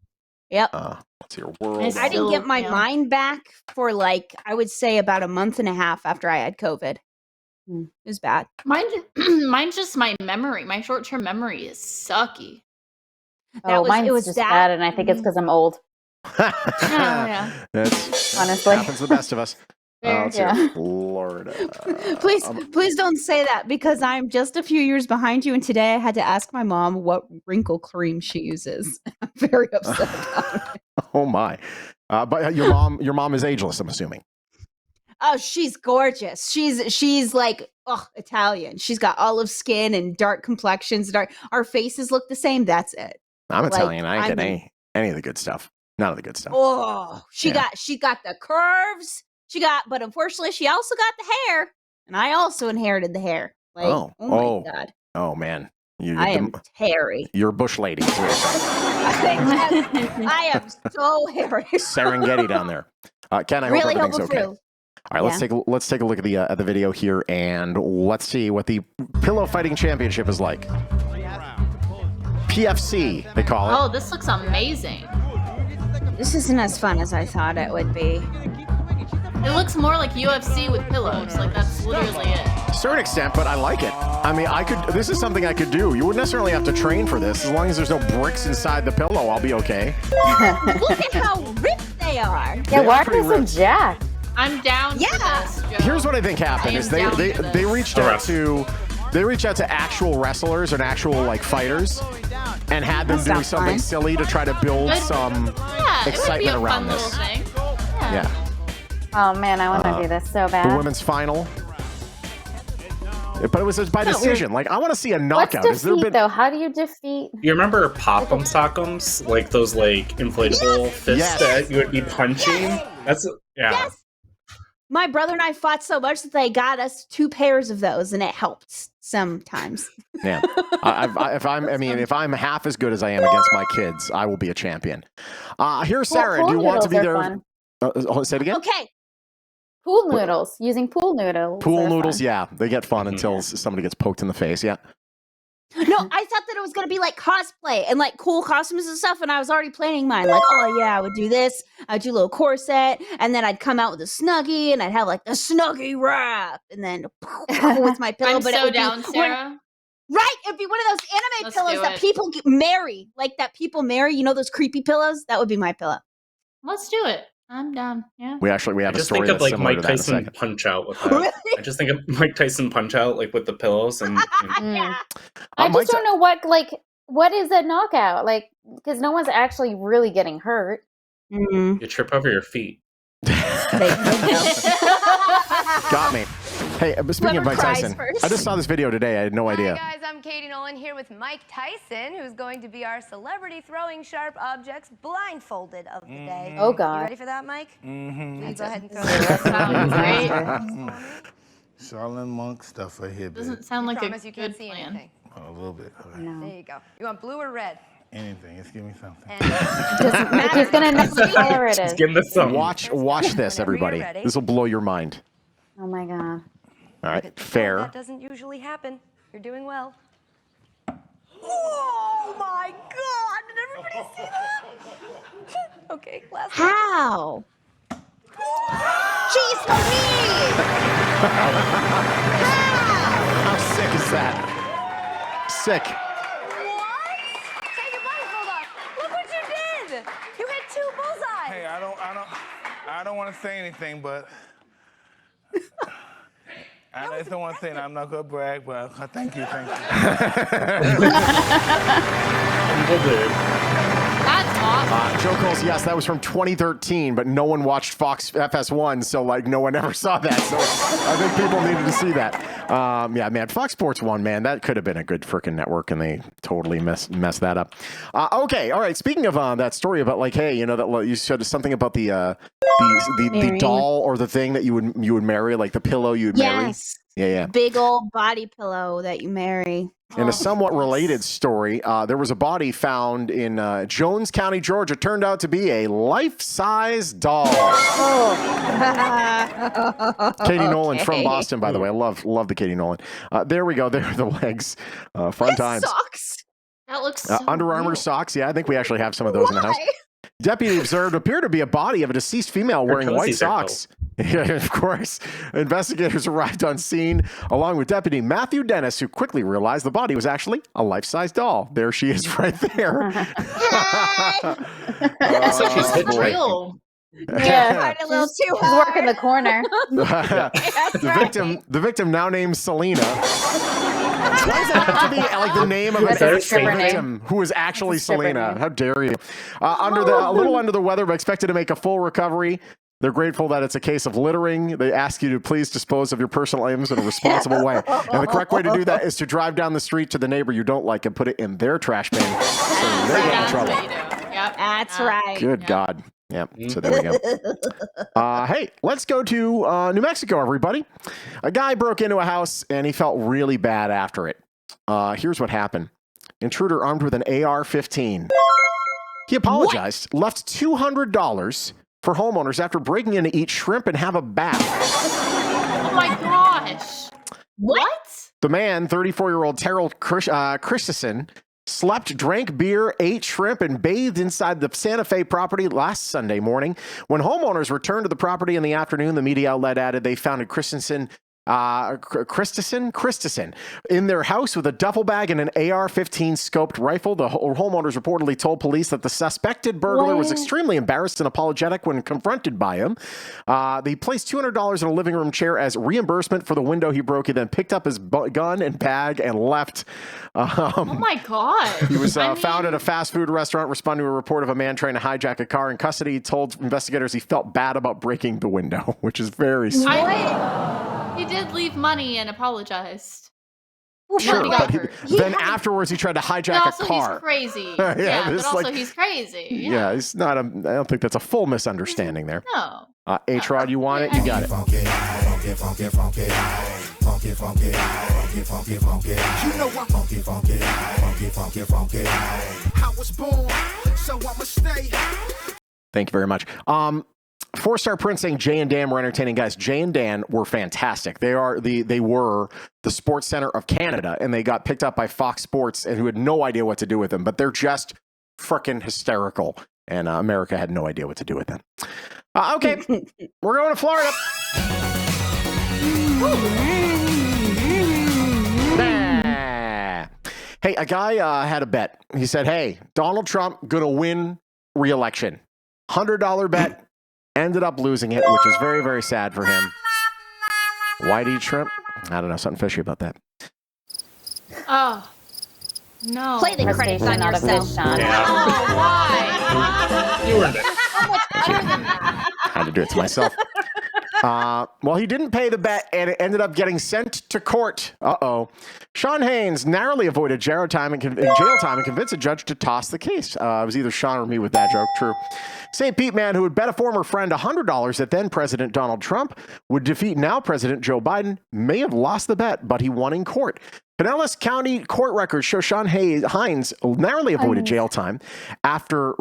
Yep. What's your world? I didn't get my mind back for I would say about a month and a half after I had COVID. It was bad. Mine's just my memory. My short-term memory is sucky. Mine's just bad, and I think it's because I'm old. Yeah. That's honestly happens to the best of us. Florida. Please don't say that because I'm just a few years behind you, and today I had to ask my mom what wrinkle cream she uses. I'm very upset about it. Oh my! But your mom is ageless, I'm assuming. Oh, she's gorgeous. She's like Italian. She's got olive skin and dark complexions. Our faces look the same. That's it. I'm Italian. I ain't getting any of the good stuff. None of the good stuff. Oh, she got the curves. But unfortunately, she also got the hair, and I also inherited the hair. Oh my God. Oh man, I am hairy. You're a bush lady. I am so hairy. Serengeti down there. Ken, I hope everything's okay. All right, let's take a look at the video here, and let's see what the pillow fighting championship is like. PFC, they call it. Oh, this looks amazing. This isn't as fun as I thought it would be. It looks more like UFC with pillows. Like that's literally it. To a certain extent, but I like it. I mean, this is something I could do. You wouldn't necessarily have to train for this. As long as there's no bricks inside the pillow, I'll be okay. Look at how ripped they are. Yeah, why are they so jacked? I'm down for this, Joe. Here's what I think happened is they reached out to actual wrestlers and actual fighters and had them do something silly to try to build some excitement around this. Yeah. Oh man, I want to do this so bad. The women's final. But it was by decision. I want to see a knockout. What's defeat, though? How do you defeat? You remember Pop'em Sock'ems? Like those inflatable fists that you would be punching? That's Yes. My brother and I fought so much that they got us 2 pairs of those, and it helped sometimes. Yeah, if I'm half as good as I am against my kids, I will be a champion. Here's Sarah. Do you want to be there? Say it again. Okay. Pool noodles. Using pool noodles. Pool noodles. Fun. Yeah, they get fun until somebody gets poked in the face. Yeah. No, I thought that it was going to be cosplay and cool costumes and stuff. And I was already planning mine. I would do this. I'd do a little corset. And then I'd come out with a Snuggie and I'd have the Snuggie wrap. And then with my pillow. I'm so down, Sarah. Right. It'd be one of those anime pillows that people marry. That people marry. You know those creepy pillows? That would be my pillow. Let's do it. I'm down. Yeah. We have a story that's similar Mike to that Tyson Punch Out with that. Really? I just think of Mike Tyson Punch Out with the pillows and. I just don't know what is a knockout because no one's actually really getting hurt. You trip over your feet. Got me. Hey, speaking of Mike Tyson, first. I just saw this video today. I had no idea. Hi guys, I'm Katie Nolan here with Mike Tyson, who's going to be our celebrity throwing sharp objects blindfolded of the day. Oh, God. You ready for that, Mike? Please go ahead and throw That sounds great. Charlene Monk stuff right here, babe. Doesn't sound like a Promise you good can't see plan. anything. Oh, a little bit. All right. There you go. You want blue or red? Anything. Just give me something. And He's going to know what color it is. Give him the thumb. Watch this, everybody. This will blow your mind. Oh, my God. All right, fair. That doesn't usually happen. You're doing well. Oh my God! Did everybody see that? Okay, last one. How? Jeez Louise! How sick is that? Sick. What? Take your blindfold off. Look what you did! You hit 2 bullseyes. Hey, I don't want to say anything, but it's the one thing I'm not gonna brag, but thank you. That's awesome. Joe calls, yes, that was from 2013, but no one watched Fox FS1, so like no one ever saw that. So I think people needed to see that. Yeah, man, Fox Sports 1, man, that could have been a good freaking network, and they totally messed that up. Okay, all right. Speaking of that story about like, hey, you know that you said something about the doll or the thing that you would marry, like the pillow you would marry. Yes. Yeah. Big old body pillow that you marry. In a somewhat related story, there was a body found in Jones County, Georgia. Turned out to be a life-size doll. Katie Nolan from Boston, by the way. I love the Katie Nolan. There we go. There are the legs. Fun times. Socks. That looks so Under Armour real. socks. Yeah, I think we actually have some of those in the house. Deputy observed appeared to be a body of a deceased female wearing white cozies are socks. Yeah, of course. Investigators arrived on scene along with Deputy Matthew Dennis, who quickly realized the body was actually a life-size doll. There she is right there. So she's hit right. Real. Yeah. A little too He's hard. working the corner. The victim now named Selena. Why does it have to be like the name of Is that a a stripper victim who is actually That's a stripper Selena? name. How dare you? A little under the weather, but expected to make a full recovery. They're grateful that it's a case of littering. They ask you to please dispose of your personal items in a responsible way. And the correct way to do that is to drive down the street to the neighbor you don't like and put it in their trash bin. So they get in That's trouble. what you do. Yep. That's right. Good God. Yep. So there we go. Hey, let's go to New Mexico, everybody. A guy broke into a house and he felt really bad after it. Here's what happened. Intruder armed with an AR-15. He apologized, left $200 for homeowners after breaking in to eat shrimp and have a bath. Oh my gosh. What? The man, 34-year-old Terrell Christensen, slept, drank beer, ate shrimp, and bathed inside the Santa Fe property last Sunday morning. When homeowners returned to the property in the afternoon, the media outlet added they found Christensen in their house with a duffel bag and an AR-15 scoped rifle. The homeowners reportedly told police that the suspected burglar was extremely embarrassed and apologetic when confronted by him. They placed $200 in a living room chair as reimbursement for the window he broke. He then picked up his gun and bag and left. Oh my god. He was found at a fast food restaurant responding to a report of a man trying to hijack a car in custody. He told investigators he felt bad about breaking the window, which is very sweet. He did leave money and apologized. Sure, got but hurt. then afterwards he tried to hijack Also, a car. he's crazy. Yeah, yeah, this but also like- he's crazy. Yeah, it's not I don't think that's a full misunderstanding there. No. H-Rod, you want it? You got it. Thank you very much. 4-star Prince saying Jay and Dan were entertaining. Guys, Jay and Dan were fantastic. They were the Sports Center of Canada, and they got picked up by Fox Sports, and who had no idea what to do with them. But they're just freaking hysterical, and America had no idea what to do with them. Okay, we're going to Florida. Hey, a guy had a bet. He said, hey, Donald Trump going to win re-election. $100 bet. Ended up losing it, which is very, very sad for him. Why do you shrimp? I don't know. Something fishy about that. Oh. No. Play the credits on not a yourself. fish, Shawn. Yeah. Oh, why? You earned it. I had to do it to myself. Well, he didn't pay the bet, and it ended up getting sent to court. Uh-oh. Shawn Haynes narrowly avoided jail time and convinced a judge to toss the case. It was either Shawn or me with that joke. True. St. Pete man who had bet a former friend $100 that then President Donald Trump would defeat now President Joe Biden may have lost the bet, but he won in court. Pinellas County court records show Shawn Haynes narrowly avoided jail time after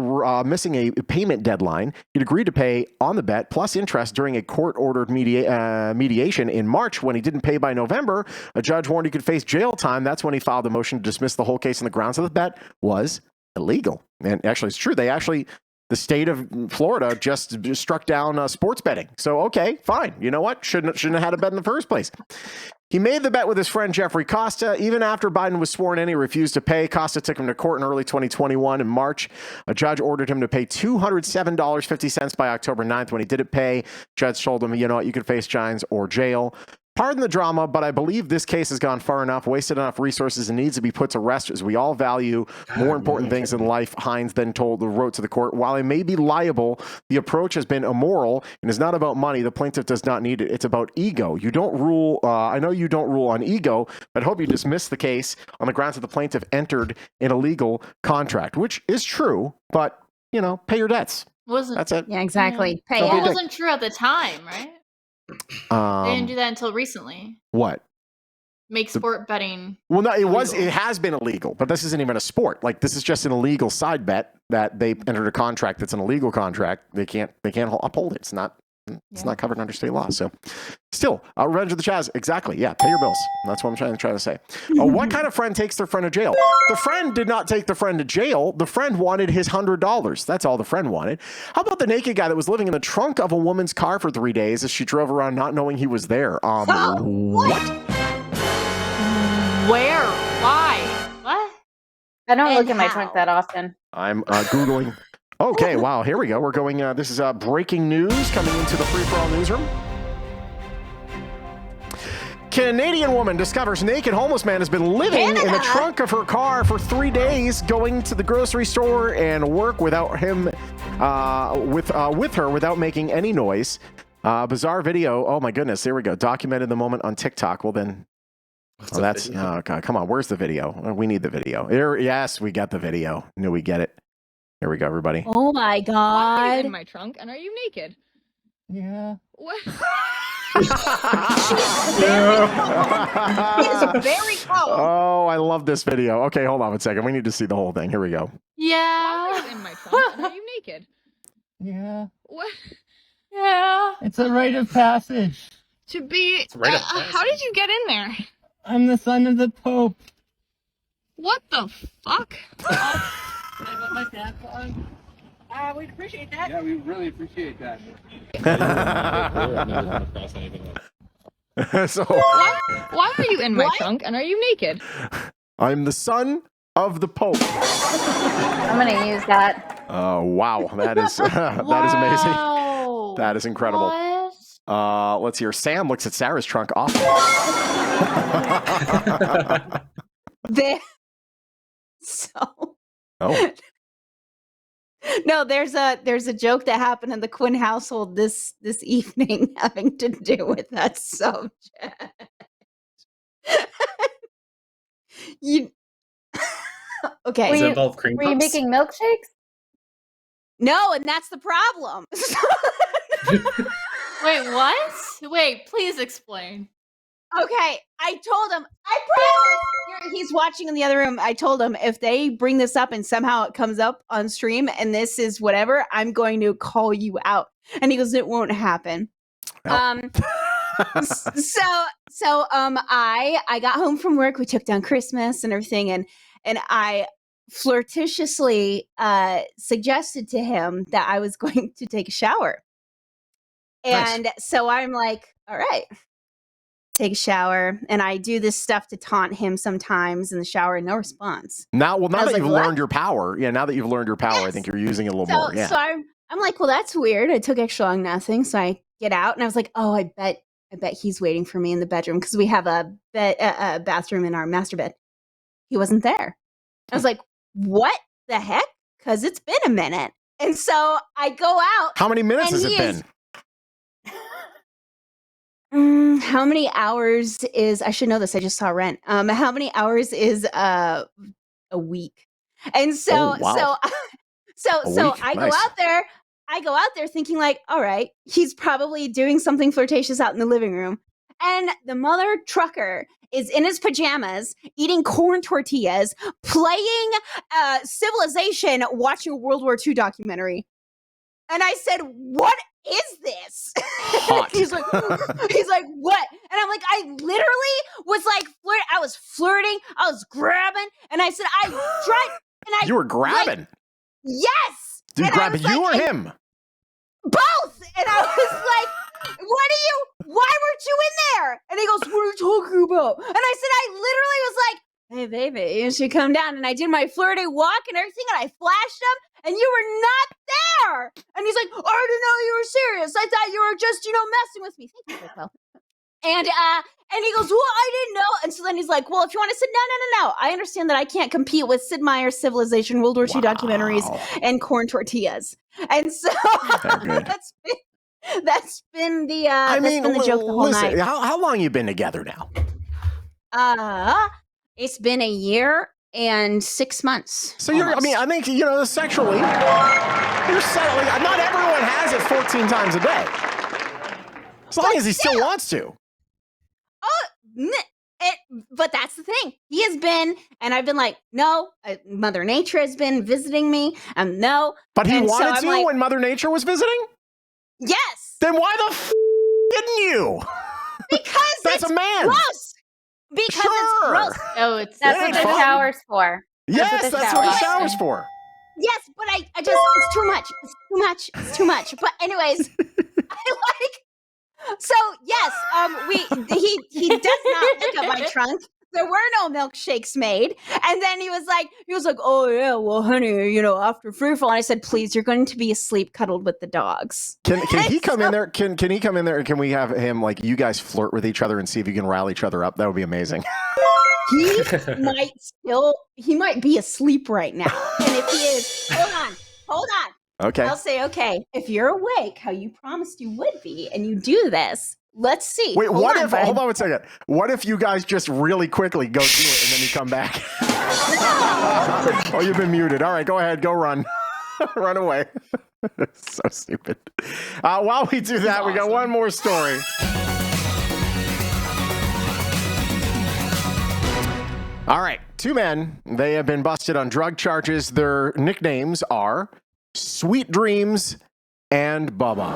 missing a payment deadline. He'd agreed to pay on the bet plus interest during a court-ordered mediation in March. When he didn't pay by November, a judge warned he could face jail time. That's when he filed a motion to dismiss the whole case on the grounds that the bet was illegal. And actually, it's true. The state of Florida just struck down sports betting. So, okay, fine. You know what? Shouldn't have had a bet in the first place. He made the bet with his friend Jeffrey Costa. Even after Biden was sworn in, he refused to pay. Costa took him to court in early 2021. In March, a judge ordered him to pay $207.50 by October 9th. When he didn't pay, judge told him, you know what, you could face fines or jail. Pardon the drama, but I believe this case has gone far enough, wasted enough resources, and needs to be put to rest as we all value more important things in life, Hines then wrote to the court. While I may be liable, the approach has been immoral and is not about money. The plaintiff does not need it. It's about ego. You don't rule. I know you don't rule on ego, but I hope you dismiss the case on the grounds that the plaintiff entered an illegal contract, which is true, but, you know, pay your debts. That's it. Yeah, exactly. Pay it. It wasn't true at the time, right? They didn't do that until recently. What? Make sport betting. Well, no, it has been illegal, but this isn't even a sport. Like, this is just an illegal side bet that they entered a contract that's an illegal contract. They can't uphold it. It's not covered under state law. So still, revenge of the Chaz. Exactly. Yeah. Pay your bills. That's what I'm trying to say. What kind of friend takes their friend to jail? The friend did not take the friend to jail. The friend wanted his $100. That's all the friend wanted. How about the naked guy that was living in the trunk of a woman's car for 3 days as she drove around not knowing he was there? What? Where? Why? What? I don't look in my trunk that often. I'm Googling. Okay, wow, here we go. We're going, this is breaking news coming into the Free4All newsroom. Canadian woman discovers naked homeless man has been living in the trunk of her car for 3 days, going to the grocery store and work without him, with her without making any noise. Bizarre video. Oh my goodness, there we go. Documented the moment on TikTok. Well then, that's, oh God, come on. Where's the video? We need the video. Here, yes, we got the video. Knew we get it. Here we go, everybody. Oh my God. Why are you in my trunk and are you naked? Yeah. What? It's very cold. Oh, I love this video. Okay, hold on 1 second. We need to see the whole thing. Here we go. Yeah. Why are you in my trunk and are you naked? Yeah. What? Yeah. It's a rite of passage. To be... how did you get in there? I'm the son of the Pope. What the fuck? I got my pants on. We'd appreciate that. Yeah, we really appreciate that. So, why are you in my trunk and are you naked? I'm the son of the Pope. I'm gonna use that. Oh wow, that is that is amazing. That is incredible. What? Let's hear. Sam looks at Sarah's trunk. Awesome. Oh. No, there's a joke that happened in the Quinn household this evening having to do with that subject. Okay. Does it involve cream Were you puffs? making milkshakes? No, and that's the problem. Wait, what? Wait, please explain. Okay, I told him, I promise. He's watching in the other room. I told him if they bring this up and somehow it comes up on stream and this is whatever, I'm going to call you out. And he goes, it won't happen. Nope. So I got home from work. We took down Christmas and everything, and I flirtatiously suggested to him that I was going to take a shower. And so I'm like, all right. Take a shower, and I do this stuff to taunt him sometimes in the shower, and no response. Now that you've learned your power, now that you've learned your power, yes. I think you're using it a little more. Yeah. So I'm like, well, that's weird. I took extra long, nothing. So I get out, and I was like, oh, I bet he's waiting for me in the bedroom because we have a bathroom in our master bed. He wasn't there. I was like, what the heck? Because it's been a minute, and so I go out. How many minutes has it been? How many hours is? I should know this. I just saw Rent. How many hours is a week? And so, Oh, wow. so week? I Nice. go out there. I go out there thinking like, all right, he's probably doing something flirtatious out in the living room, and the mother trucker is in his pajamas eating corn tortillas, playing Civilization, watching a World War II documentary. And I said, "What is this?" Hot. he's like, "What?" And I'm like, I literally was like, I was flirting, I was grabbing, and I said, "I tried." And I You were grabbing. yes. Did you And I grab was you like, or him? both. And I was like, why weren't you in there? And he goes, "What are you talking about?" And I said, I literally was like, "Hey, baby, you should come down." And I did my flirty walk and everything, and I flashed him, and you were not there. And he's like, "Oh, I didn't know you were serious. I thought you were just, messing with me." Thank you, Bill. And he goes, "Well, I didn't know." And so then he's like, "Well, if you want to sit, no. I understand that I can't compete with Sid Meier's Civilization, World War II documentaries, and corn tortillas." And so that's been the joke the whole night. How long you been together now? It's been a year and 6 months. So I think, sexually, you're settling. Not everyone has it 14 times a day. As long as he still wants to. But that's the thing. He has been, and I've been like, no. Mother Nature has been visiting me, and no. But he and wanted so to when Mother Nature was visiting? Yes. Then why the didn't you? Because that's it's a man. Gross. Because it's gross. Oh, That's what the shower's for. Yes, that's what the shower's for. Yes, but I just, it's too much. It's too much. But anyways, so yes, he does not look at my trunk. There were no milkshakes made. And then he was like, "Oh yeah, well, honey, after Free4All." And I said, "Please, you're going to be asleep cuddled with the dogs." Can he come in there? Can he come in there and can we have him, like, you guys flirt with each other and see if you can rally each other up? That would be amazing. He might be asleep right now. And if he is, hold on. Okay. I'll say, okay, if you're awake, how you promised you would be, and you do this, let's see. Wait, hold on 1 second. What if you guys just really quickly go do it and then you come back? Oh, you've been muted. All right, go ahead. Go run. Run away. So stupid. While we do that, we got one more story. All right, 2 men. They have been busted on drug charges. Their nicknames are Sweet Dreams and Bubba.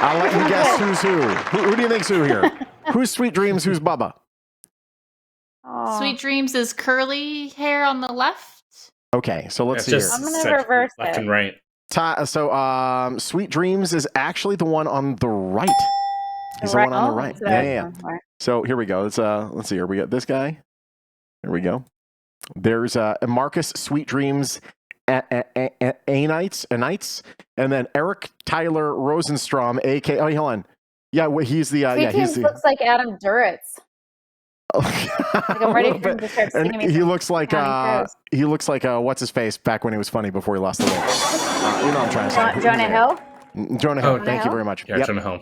I'll let you guess who's who. Who do you think's who here? Who's Sweet Dreams? Who's Bubba? Sweet Dreams is curly hair on the left. Okay, so let's see here. I'm going to reverse left it. and right. So Sweet Dreams is actually the one on the right. He's the one on the right. Yeah. So here we go. Let's see here. We got this guy. Here we go. There's Marcus Sweet Dreams Anites, and then Eric Tyler Rosenstrom, aka. Oh, hold on. Yeah, he's the. Sweet Dreams looks like Adam Duritz. Like I'm ready for him to start singing me. He looks like what's his face back when he was funny before he lost the weight. You know what I'm trying to say. Jonah Hill. Jonah Hill. Thank you very much. Yeah, Jonah Hill.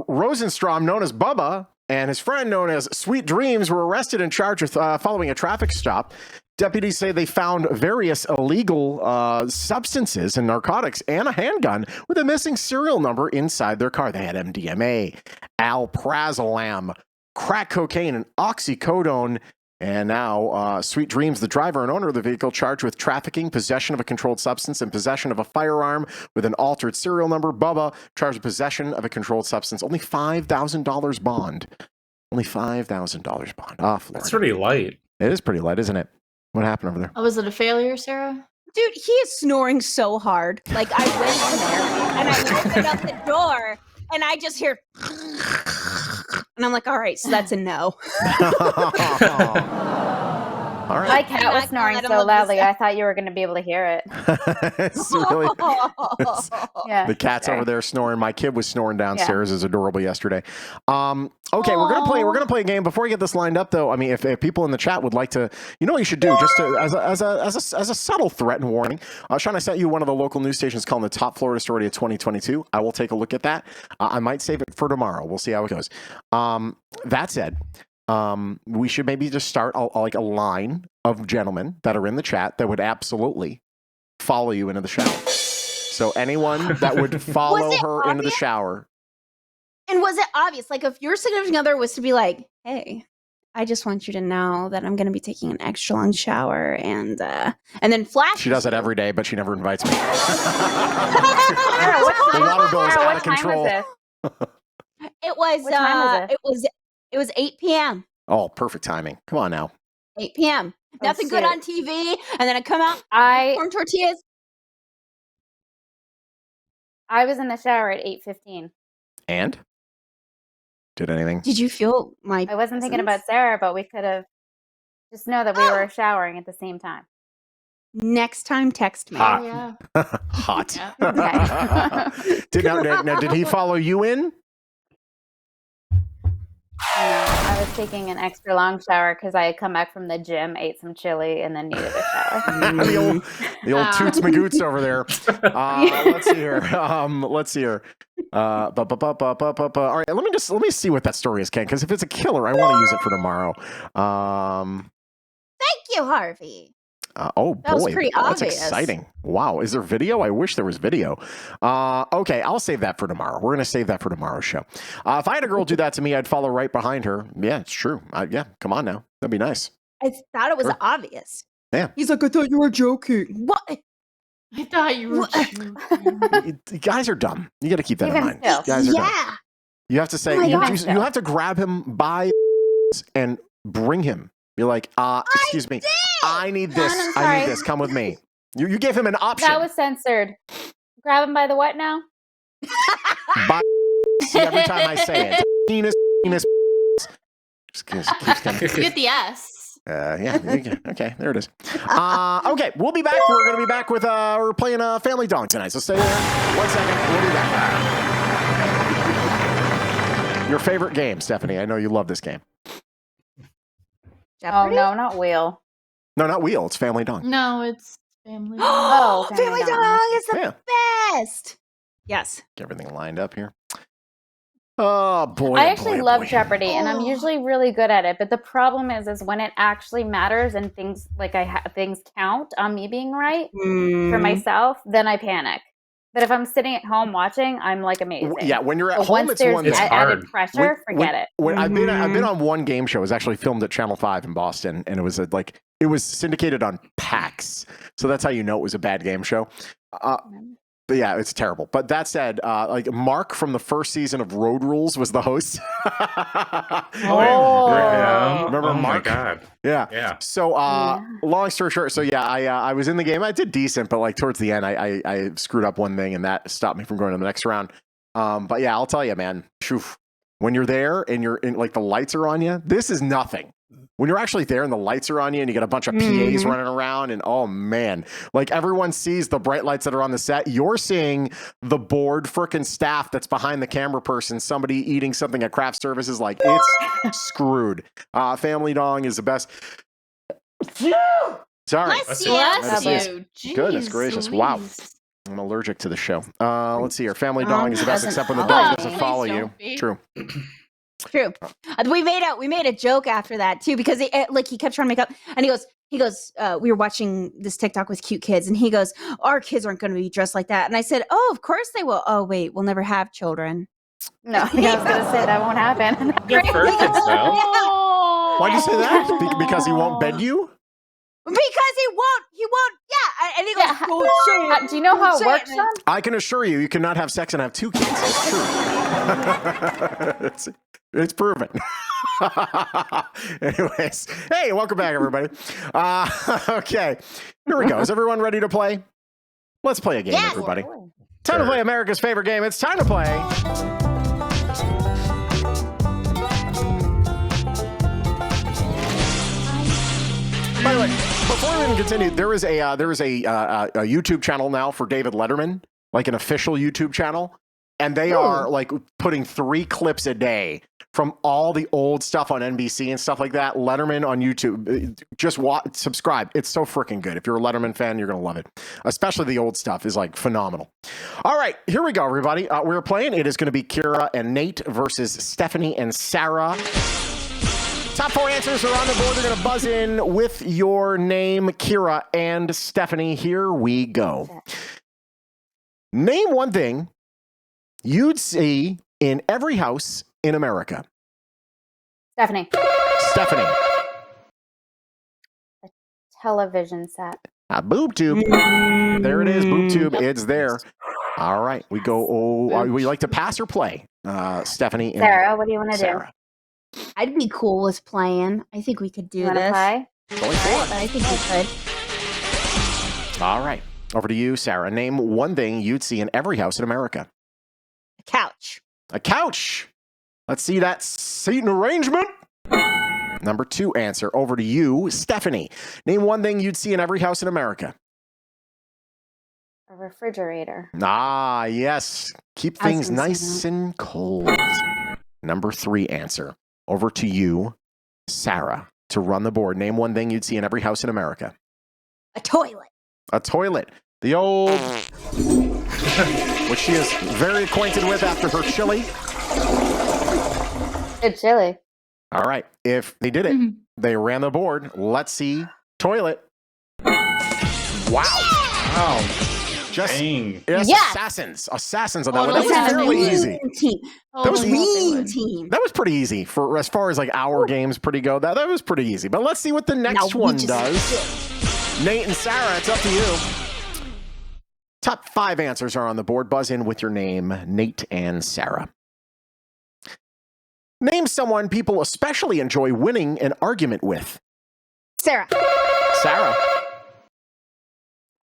Rosenstrom, known as Bubba, and his friend known as Sweet Dreams were arrested and charged with following a traffic stop. Deputies say they found various illegal substances and narcotics and a handgun with a missing serial number inside their car. They had MDMA, alprazolam, crack cocaine, and oxycodone. And now Sweet Dreams, the driver and owner of the vehicle, charged with trafficking, possession of a controlled substance, and possession of a firearm with an altered serial number. Bubba, charged with possession of a controlled substance. Only $5,000 bond. Only $5,000 bond. Florida. That's pretty light. It is pretty light, isn't it? What happened over there? Oh, was it a failure, Sarah? Dude, he is snoring so hard. Like, I went in there and I opened up the door and I just hear, and I'm like, all right, so that's a no. All right. My cat was snoring so loudly, I thought you were going to be able to hear it. It's really, Yeah. the cat's over there snoring. My kid was snoring downstairs. It was adorable yesterday. Okay, we're gonna play a game. Before we get this lined up, though, I mean, if people in the chat would like to, you know what you should do, just to, as a subtle threat and warning. Shawn, I sent you one of the local news stations calling the top Florida story of 2022. I will take a look at that. I might save it for tomorrow. We'll see how it goes. That said, we should maybe just start like a line of gentlemen that are in the chat that would absolutely follow you into the shower. So anyone that would follow her into the shower. And was it obvious? Like, if your significant other was to be like, hey, I just want you to know that I'm going to be taking an extra long shower, and then flash. She does it every day, but she never invites me. Sarah, The water bill is out of time control. was It was, What time is it was 8 p.m. Oh, perfect timing. Come on now. 8 p.m. Nothing good shit. on TV, and then I come out, I corn tortillas. was in the shower at 8:15. And? Did anything? Did you feel my I wasn't thinking presence? about Sarah, but we could have just know that we were showering at the same time. Next time, text me. Hot. Yeah. Hot. Yeah. Did he follow you in? No, I was taking an extra long shower because I had come back from the gym, ate some chili, and then needed a shower. the old toots magoots over there. Let's see here. All right, let me see what that story is, Ken, because if it's a killer, I want to use it for tomorrow. Thank you, Harvey. Oh That was boy, pretty that's obvious. exciting. Wow, is there video? I wish there was video. Okay, I'll save that for tomorrow. We're going to save that for tomorrow's show. If I had a girl do that to me, I'd follow right behind her. Yeah, it's true. Yeah, come on now. That'd be nice. I thought it was Sure. obvious. Yeah. He's like, I thought you were joking. What? I thought you were. You guys are dumb. You got to keep that in Even mind. still. Guys are dumb. Yeah. You have to say, Oh my you gosh. have to grab him by and bring him. Be like, excuse me, I need this. I'm I sorry. need this. Come with me. You gave him an option. That was censored. Grab him by the what now? By see, every time I say it. Penis. Just keeps coming. You get the S. Yeah. Okay, there it is. Okay, we'll be back. We're going to be back with, we're playing Family Dong tonight. So stay there. 1 second. We'll be back. Your favorite game, Stephanie. I know you love this game. Oh, no, not wheel. No, not Wheel. It's Family Dong. No, it's family. Oh, Family Dog is the Yeah. best. Yes. Get everything lined up here. Oh, boy. I oh, actually boy, oh, love boy. Jeopardy, and I'm usually really good at it. But the problem is when it actually matters and things like things count on me being right for myself, then I panic. But if I'm sitting at home watching, I'm like amazing. Yeah, when you're at But home, once it's there's one It's thing. added hard. pressure, forget it. When I've been on one game show. It was actually filmed at Channel 5 in Boston, and it was it was syndicated on PAX. So that's how you know it was a bad game show. But yeah, it's terrible. But that said, like Mark from the first season of Road Rules was the host. Remember Oh Mark? my God. Yeah. So long story short, so yeah, I was in the game. I did decent, but like towards the end, I screwed up one thing, and that stopped me from going to the next round. But yeah, I'll tell you, man. When you're there and you're in, like the lights are on you, this is nothing. When you're actually there and the lights are on you and you got a bunch of PAs running around and oh man, like everyone sees the bright lights that are on the set. You're seeing the bored frickin' staff that's behind the camera person, somebody eating something at craft services. Like it's screwed. Family Dong is the best. Sorry. Bless Bless you. you. Goodness Jeez gracious. Wow. Louise. I'm allergic to the show. Let's see here. Family Dong is the best, doesn't except when the follow dog me. doesn't Please follow don't you. be. True. True. We made a joke after that too because like he kept trying to make up, and he goes. We were watching this TikTok with cute kids, and he goes, "Our kids aren't going to be dressed like that." And I said, "Oh, of course they will." Oh, wait, we'll never have children. No, I was going to say that won't happen. You're perfect, though. Why'd you say that? Because he won't bed you? Because he won't. Yeah, and he goes, Yeah. "Don't say it." Do you know how it Say works, it. Shawn? I can assure you, you cannot have sex and have two kids. It's true. it's proven. Anyways, hey, welcome back, everybody. Okay, here we go. Is everyone ready to play? Let's play a game, Yes. everybody. Time to play America's favorite game. It's time to play. By the wait. Before we even continue, there is a YouTube channel now for David Letterman, like an official YouTube channel, and they are like putting 3 clips a day from all the old stuff on NBC and stuff like that. Letterman on YouTube. Just subscribe. It's so freaking good. If you're a Letterman fan, you're gonna love it. Especially the old stuff is like phenomenal. All right, here we go, everybody. We're playing. It is going to be Kira and Nate versus Stephanie and Sarah. Top 4 answers are on the board. They're going to buzz in with your name, Kira and Stephanie. Here we go. Name one thing you'd see in every house in America. Stephanie. Stephanie. A television set. A boob tube. There it is, boob tube. It's there. All right, we go. We like to pass or play, Stephanie. And Sarah, what do you want to do? I'd be cool with playing. I think we could do this. Play? Going for it. I think we could. All right, over to you, Sarah. Name one thing you'd see in every house in America. A couch. A couch. Let's see that seating arrangement. Number 2 answer. Over to you, Stephanie. Name one thing you'd see in every house in America. A refrigerator. Ah, yes. Keep things nice and cold. Number 3 answer. Over to you, Sarah, to run the board. Name one thing you'd see in every house in America. A toilet. A toilet. The old, which she is very acquainted with after her chili. Good chili. All right. If they did it, they ran the board. Let's see. Toilet. Wow. Wow. Just Dang. yes. Assassins on that one. That was fairly easy. That was mean team. That was pretty easy for as far as like our games pretty go. That was pretty easy. But let's see what the next one does. Nate and Sarah, it's up to you. Top 5 answers are on the board. Buzz in with your name, Nate and Sarah. Name someone people especially enjoy winning an argument with. Sarah. Sarah.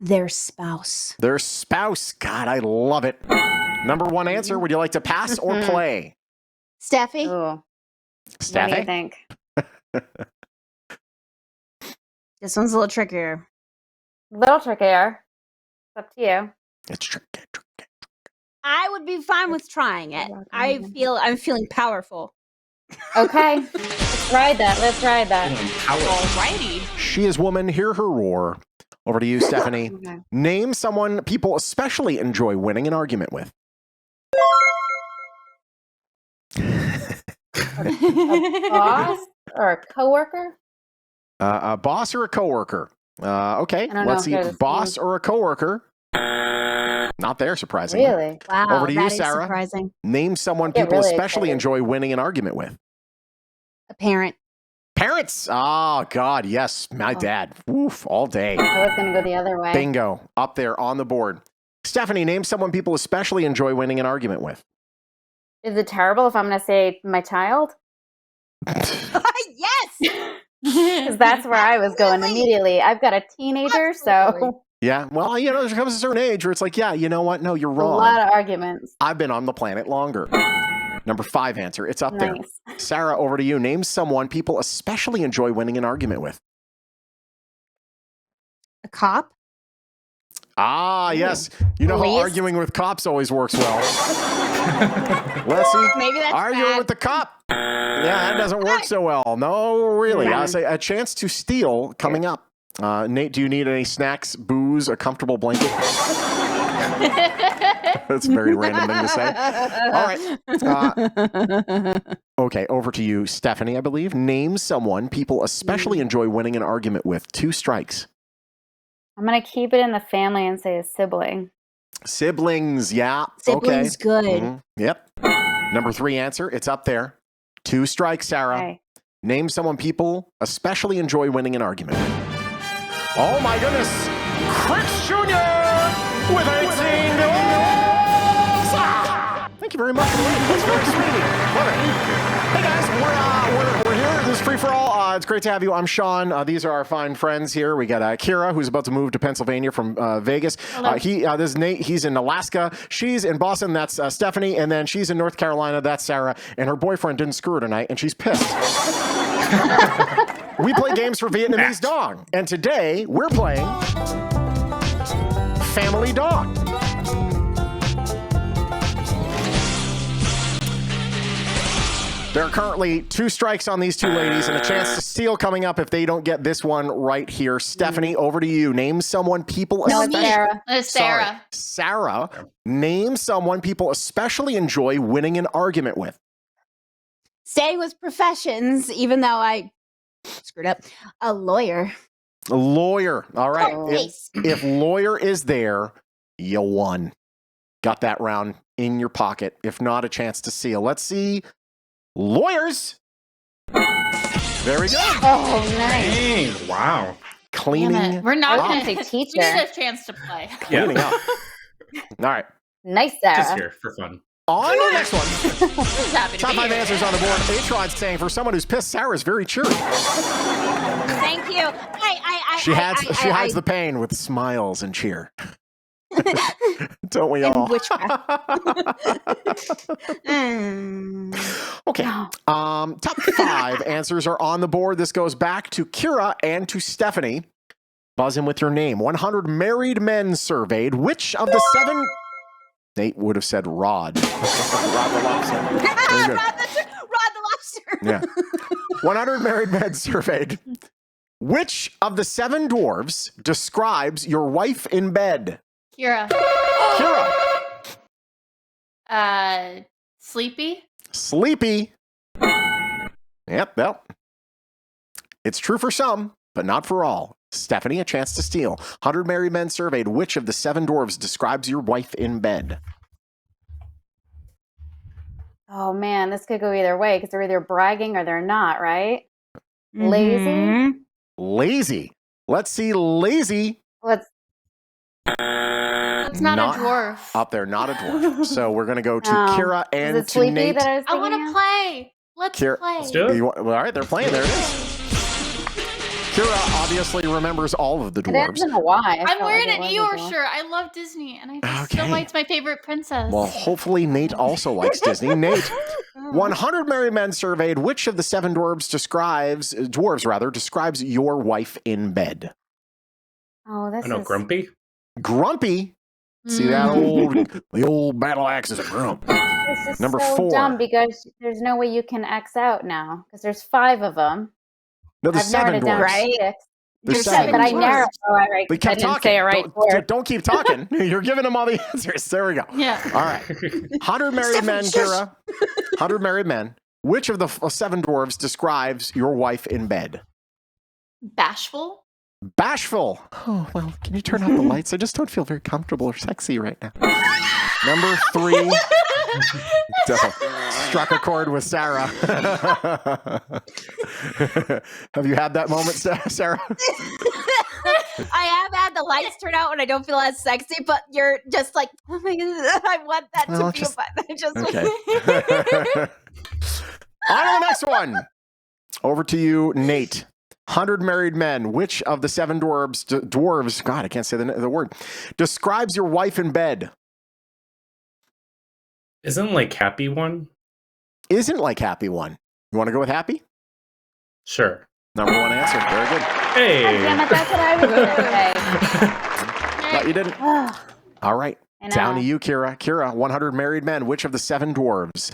Their spouse. Their spouse. God, I love it. Number 1 answer. Would you like to pass or play? Steffi. Ooh. Steffi? What do you think? This one's a little trickier. Little trickier. It's up to you. It's tricky. I would be fine with trying it. I'm feeling powerful. Okay. Let's ride that. Alrighty. She is woman. Hear her roar. Over to you, Stephanie. Okay. Name someone people especially enjoy winning an argument with. A boss or a coworker? A boss or a coworker? Okay, let's see. Boss or a coworker? Not there, surprisingly. Really? Wow. Over to you, that is Sarah. surprising. Name someone people especially enjoy winning an argument with. A parent. Parents. Oh, God, yes. My dad. Oof, all day. I was going to go the other way. Bingo. Up there on the board. Stephanie, name someone people especially enjoy winning an argument with. Is it terrible if I'm going to say my child? Yes! Because that's where I was going immediately. I've got a teenager, so... Yeah, well, you know, there comes a certain age where it's like, yeah, you know what? No, you're wrong. A lot of arguments. I've been on the planet longer. Number 5 answer. It's up there. Sarah, over to you. Name someone people especially enjoy winning an argument with. A cop? Ah, yes. You know how arguing with cops always works well. Let's see. Maybe that's arguing with the cop. Yeah, that doesn't work so well. No, really. I'll say a chance to steal coming up. Nate, do you need any snacks, booze, a comfortable blanket? That's a very random thing to say. All right. Okay, over to you, Stephanie, I believe. Name someone people especially enjoy winning an argument with. 2 strikes. I'm going to keep it in the family and say a sibling. Siblings, yeah. Siblings, good. Yep. Number 3 answer. It's up there. 2 strikes, Sarah. Okay. Name someone people especially enjoy winning an argument with. Oh, my goodness. Chris Jr. with 18 goals. Thank you very much. That's very sweet. Love it. Hey, guys. We're here. This is Free4All. It's great to have you. I'm Shawn. These are our fine friends here. We got Kira, who's about to move to Pennsylvania from Vegas. This is Nate. He's in Alaska. She's in Boston. That's Stephanie. And then she's in North Carolina. That's Sarah. And her boyfriend didn't screw her tonight, and she's pissed. We play games for Vietnamese dog. And today, we're playing Family Dog. There are currently 2 strikes on these 2 ladies and a chance to steal coming up if they don't get this one right here. Stephanie, over to you. Name someone people... Sarah. Sarah. Sarah, name someone people especially enjoy winning an argument with. Staying with professions, even though I screwed up. A lawyer. A lawyer. All right. Nice. If lawyer is there, you won. Got that round in your pocket. If not, a chance to steal. Let's see. Lawyers. Very good. Oh, nice. Dang, wow. Cleaning. We're not I going was to gonna say We teacher. need a chance to play. Cleaning up. All right. Nice, Just Sarah. here for fun. On to the next one. Who's happy to Top be 5 here? answers on the board. Atron's saying for someone who's pissed, Sarah's very cheery. Thank you. She hides the pain with smiles and cheer. Don't we And all? witchcraft. Okay. Top 5 answers are on the board. This goes back to Kira and to Stephanie. Buzz in with your name. 100 married men surveyed. Which of the 7... Nate would have said Rod. Rod the Lobster. Very good. Rod the Lobster. Yeah. 100 married men surveyed. Which of the 7 dwarves describes your wife in bed? Kira. Kira. Sleepy. Sleepy. Yep, well. It's true for some, but not for all. Stephanie, a chance to steal. 100 married men surveyed. Which of the 7 dwarves describes your wife in bed? Oh, man, this could go either way because they're either bragging or they're not, right? Lazy? Lazy. Let's see lazy. Let's. That's not a dwarf. Up there, not a dwarf. So we're going to go to Oh. Kira Is and it to Sleepy Nate. that I was I want thinking to of? play. Let's Kira- play. Let's do it. Well, all right, they're playing. There it is. Kira obviously remembers all of the I don't dwarves. know why. I'm wearing an Eeyore shirt. I love Disney, and I just feel like it's my favorite princess. Well, hopefully Nate also likes Disney. Nate, 100 married men surveyed. Which of the 7 dwarves describes your wife in bed? Oh, this I know, is Grumpy. Grumpy. See that the old battle axe is a grump. This is Number so 4. dumb because there's no way you can X out now because there's 5 of them. No, there's I've 7 narrowed it down dwarves. to 6. There's There's 7, but I dwarves. narrowed. Oh, all right. We kept I didn't talking. say it right. Don't keep talking. You're giving them all the answers. There we go. Yeah. All right. 100 married men, Kira. 100 married men. Which of the 7 dwarves describes your wife in bed? Bashful. Bashful. Oh, well, can you turn off the lights? I just don't feel very comfortable or sexy right now. Number 3. Struck a chord with Sarah. Have you had that moment, Sarah? I have had the lights turn out when I don't feel as sexy, but you're just like, oh my God, I want that Well, to feel, but I just Okay. On to the next one. Over to you, Nate. 100 married men. Which of the 7 dwarves, God, I can't say the word, describes your wife in bed? Isn't like Happy one? Isn't like Happy one. You want to go with Happy? Sure. Number 1 answer. Very good. Hey. God damn it, that's what I was going to say. But you didn't. All right. I know. Down to you, Kira. Kira, 100 married men. Which of the 7 dwarves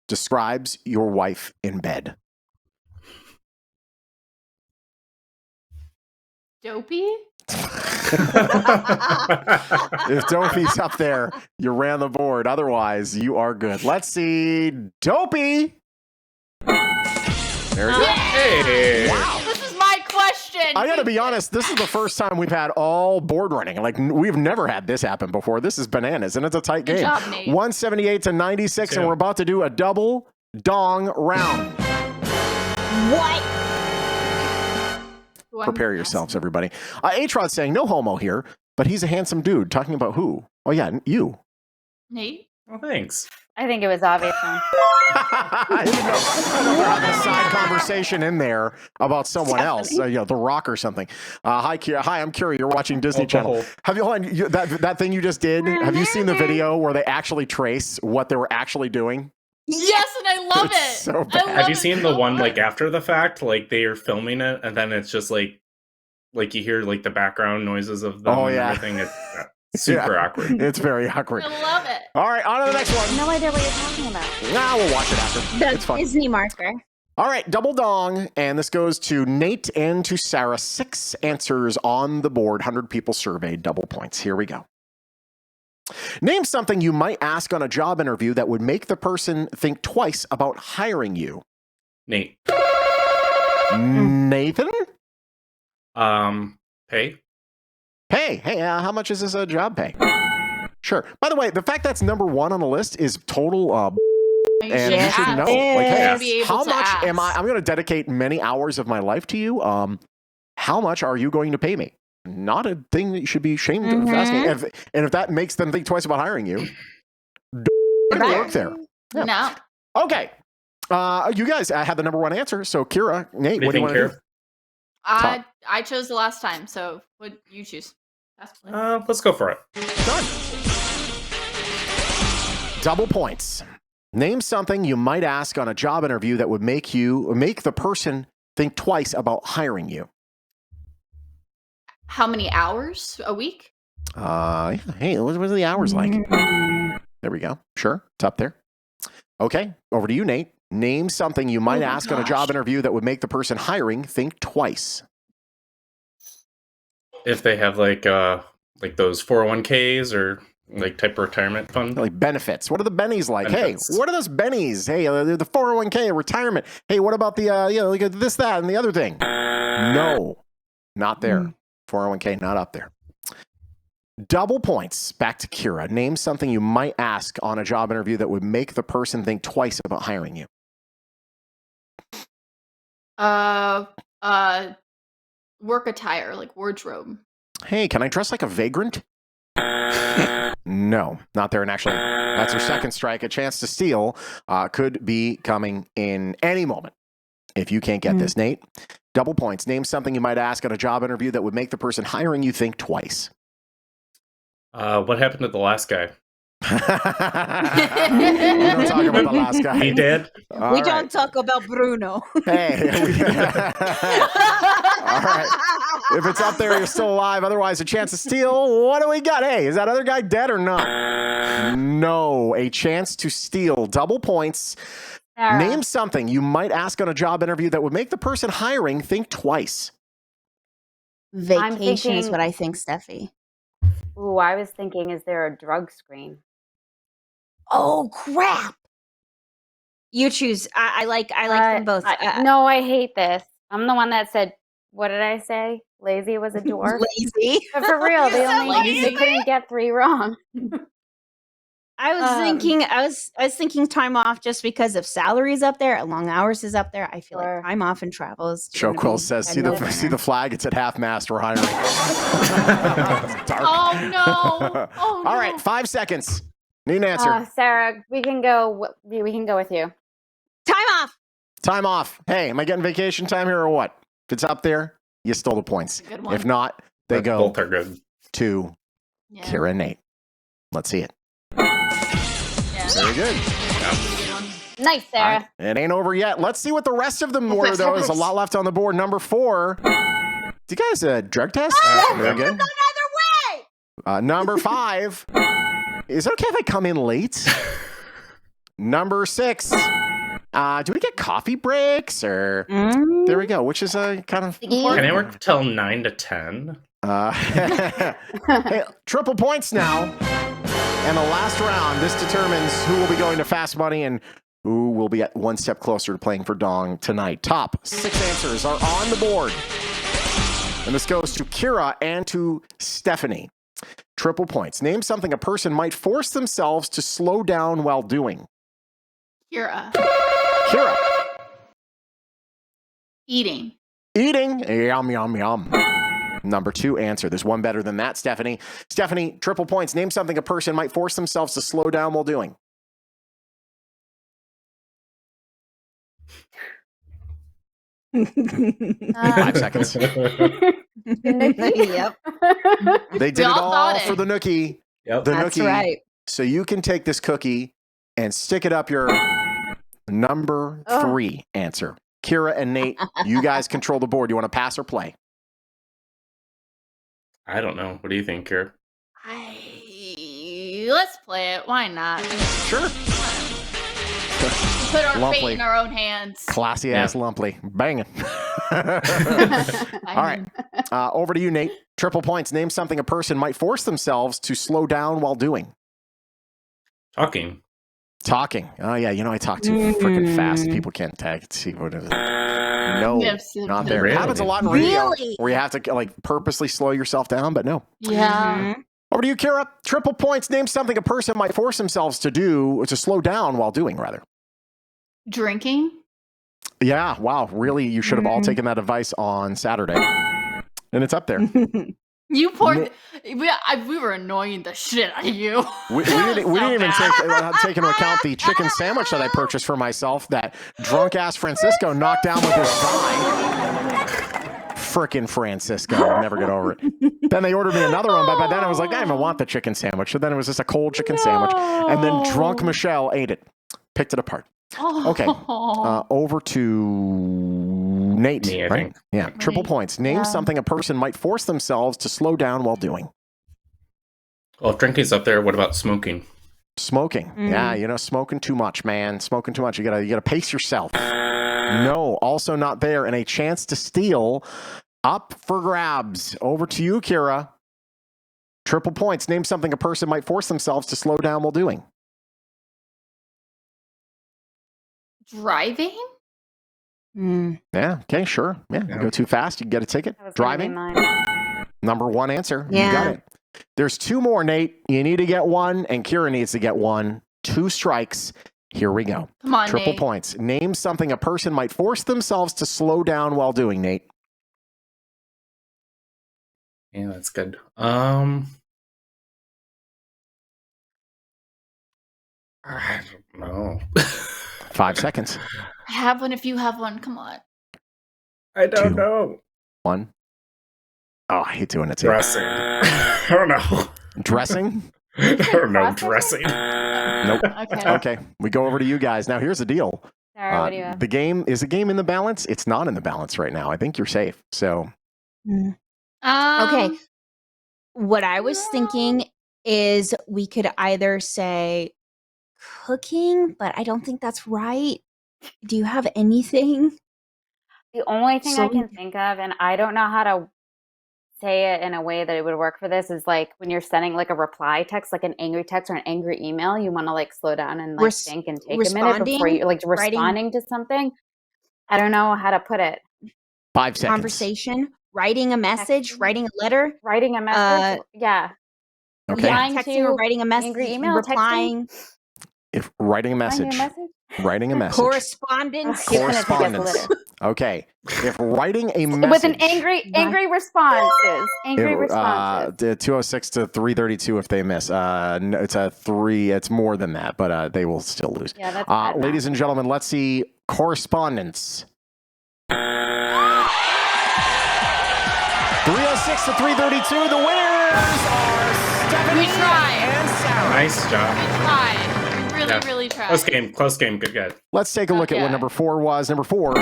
describes your wife in bed? Dopey. If Dopey's up there, you ran the board. Otherwise, you are good. Let's see. Dopey. There you go. Hey. Wow. This is my question. I got to be honest. This is the first time we've had all board running. Like, we've never had this happen before. This is bananas, and it's a tight Good game. job, Nate. 178 to 96, and Yeah. we're about to do a double dong round. what? Who I'm Prepare yourselves, everybody. Atrod's saying no homo here, but he's a handsome dude. Talking about who? Oh, yeah, you. Nate. Well, thanks. I think it was obvious one. I didn't know. I know they're having a side conversation in there about someone else, The Rock or something. Hi, Kira. Hi, I'm Kira. You're watching Disney Channel. Have you, hold on, that thing you just did? Have you seen the video where they actually trace what they were actually doing? Yes, and I love it. So I bad. love Have you it seen so the one much. like after the fact? Like they are filming it, and then it's just like you hear like the background noises of them and everything. It's super awkward. It's very awkward. I love it. All right, on to the next one. No idea what you're talking about. Nah, we'll watch it after. The It's fun. Disney marker. All right, double dong, and this goes to Nate and to Sarah. 6 answers on the board, 100 people surveyed, double points. Here we go. Name something you might ask on a job interview that would make the person think twice about hiring you. Nate. Nathan? Pay. Hey, how much is this job pay? Sure. By the way, the fact that's number 1 on the list is total You and should you should know. ask. Like, hey, You should be able how to much ask. am I? I'm going to dedicate many hours of my life to you. How much are you going to pay me? Not a thing that you should be ashamed of asking. And if that makes them think twice about hiring you, don't work there. Yeah. No. Okay. You guys had the number 1 answer. So, Kira, Nate, what do you want to do? I chose the last time, so what you choose? Let's go for it. Done. Double points. Name something you might ask on a job interview that would make the person think twice about hiring you. How many hours a week? Hey, what are the hours like? There we go. Sure, it's up there. Okay, over to you, Nate. Name something you might ask on a job interview that would make the person hiring think twice. If they have like those 401ks or like type of retirement fund, like benefits. What are the bennies like? Benefits. Hey, what are those bennies? Hey, the 401k, retirement. Hey, what about the like this, that, and the other thing? No, not there. 401k, not up there. Double points. Back to Kira. Name something you might ask on a job interview that would make the person think twice about hiring you. Work attire, like wardrobe. Hey, can I dress like a vagrant? No, not there. And actually, that's your second strike. A chance to steal could be coming in any moment. If you can't get this, Nate. Double points. Name something you might ask at a job interview that would make the person hiring you think twice. What happened to the last guy? We don't talk about the last guy. He did. We don't talk about Bruno. Hey. All right. If it's up there, you're still alive. Otherwise, a chance to steal. What do we got? Hey, is that other guy dead or not? No. A chance to steal. Double points. Name something you might ask on a job interview that would make the person hiring think twice. Vacation is what I think, Steffi. Ooh, I was thinking, is there a drug screen? Oh crap! You choose. I like them both. No, I hate this. I'm the one that said, what did I say? Lazy was a dwarf. Lazy. But for real, lazy? they couldn't get 3 wrong. I was thinking time off just because of salaries up there, long hours is up there. I feel like time off and travel is. Show Quill says, see the flag. It's at half mast. We're hiring. Dark. Oh no! Oh no! All right, 5 seconds. Need an answer. Sarah, we can go with you. Time off. Time off. Hey, am I getting vacation time here or what? If it's up there, you stole the points. Good one. If not, they go Both are good. to Kira and Nate. Let's see it. Very good. Nice, Sarah. It ain't over yet. Let's see what the rest of them were, though. There's a lot left on the board. Number 4. Do you guys drug test? Very good. Another way. Number 5. Is it okay if I come in late? Number 6. Do we get coffee breaks or? There we go. Which is kind of. Can I work till 9 to 10? Hey, triple points now. And the last round, this determines who will be going to Fast Money and who will be at one step closer to playing for Dong tonight. Top 6 answers are on the board. And this goes to Kira and to Stephanie. Triple points. Name something a person might force themselves to slow down while doing. Kira. Kira. Eating. Eating. Yum, yum, yum. Number 2 answer. There's one better than that, Stephanie. Stephanie, triple points. Name something a person might force themselves to slow down while doing. Five seconds. Yep. They did it all for the nookie. Yep. The That's nookie. right. So you can take this cookie and stick it up your number 3 answer. Kira and Nate, you guys control the board. You want to pass or play? I don't know. What do you think, Kira? Let's play it. Why not? Sure. Put our fate in our own hands. Classy ass Lumply. Banging. All right. Over to you, Nate. Triple points. Name something a person might force themselves to slow down while doing. Talking. Oh, yeah. You know, I talk too freaking fast. People can't see what it is. No, not there. It happens a lot in radio where you have to like purposely slow yourself down, but no. Yeah. Over to you, Kira. Triple points. Name something a person might force themselves to slow down while doing, rather. Drinking. Yeah. Wow. Really? You should have all taken that advice on Saturday. And it's up there. You poured. We were annoying the shit out of you. We didn't even take into account the chicken sandwich that I purchased for myself that drunk ass Francisco knocked down with his thigh. Frickin' Francisco. I'll never get over it. Then they ordered me another one, but by then I was like, I don't even want the chicken sandwich. So then it was just a cold chicken sandwich. And then drunk Michelle ate it. Picked it apart. Okay. Over to Nate. Me, I right? think. Yeah. Triple points. Name something a person might force themselves to slow down while doing. Well, if drinking's up there, what about smoking? Smoking. Yeah, you know, smoking too much, man. Smoking too much. You gotta pace yourself. No, also not there. And a chance to steal up for grabs. Over to you, Kira. Triple points. Name something a person might force themselves to slow down while doing. Driving? Yeah, okay, sure. Yeah, you go too fast, you can get a ticket. Driving. Number 1 answer. Yeah. You got it. There's 2 more, Nate. You need to get 1, and Kira needs to get 1. 2 strikes. Here we go. Come on, Triple Nate. points. Name something a person might force themselves to slow down while doing, Nate. Yeah, that's good. I don't know. 5 seconds. I have one if you have one. Come on. I don't know. 1. Oh, I hate doing it too. Dressing. I don't know. Dressing? I don't know. Dressing. Nope. Okay. We go over to you guys. Now, here's the deal. Sarah, what do you have? The game, is the game in the balance? It's not in the balance right now. I think you're safe. So. Okay. What I was thinking is we could either say cooking, but I don't think that's right. Do you have anything? The only thing I can think of, and I don't know how to say it in a way that it would work for this, is like when you're sending like a reply text, like an angry text or an angry email, you want to like slow down and like think and take a minute before you like responding to something. I don't know how to put it. 5 seconds. Conversation, writing a message, writing a letter, writing a message. Yeah. Okay. Yeah, texting or writing a message, angry email, replying. If writing a message. Writing a message. Correspondence. Correspondence. Okay. If writing a message. With an angry responses. Angry responses. 206 to 332 if they miss. No, it's a 3. It's more than that, but they will still lose. Yeah, that's bad ladies and gentlemen, let's see correspondence. 306 to 332. The winners are Stephanie and Sarah. Nice job. We tried. We really tried. Close game. Good guy. Let's take a look at what number 4 was. Number 4,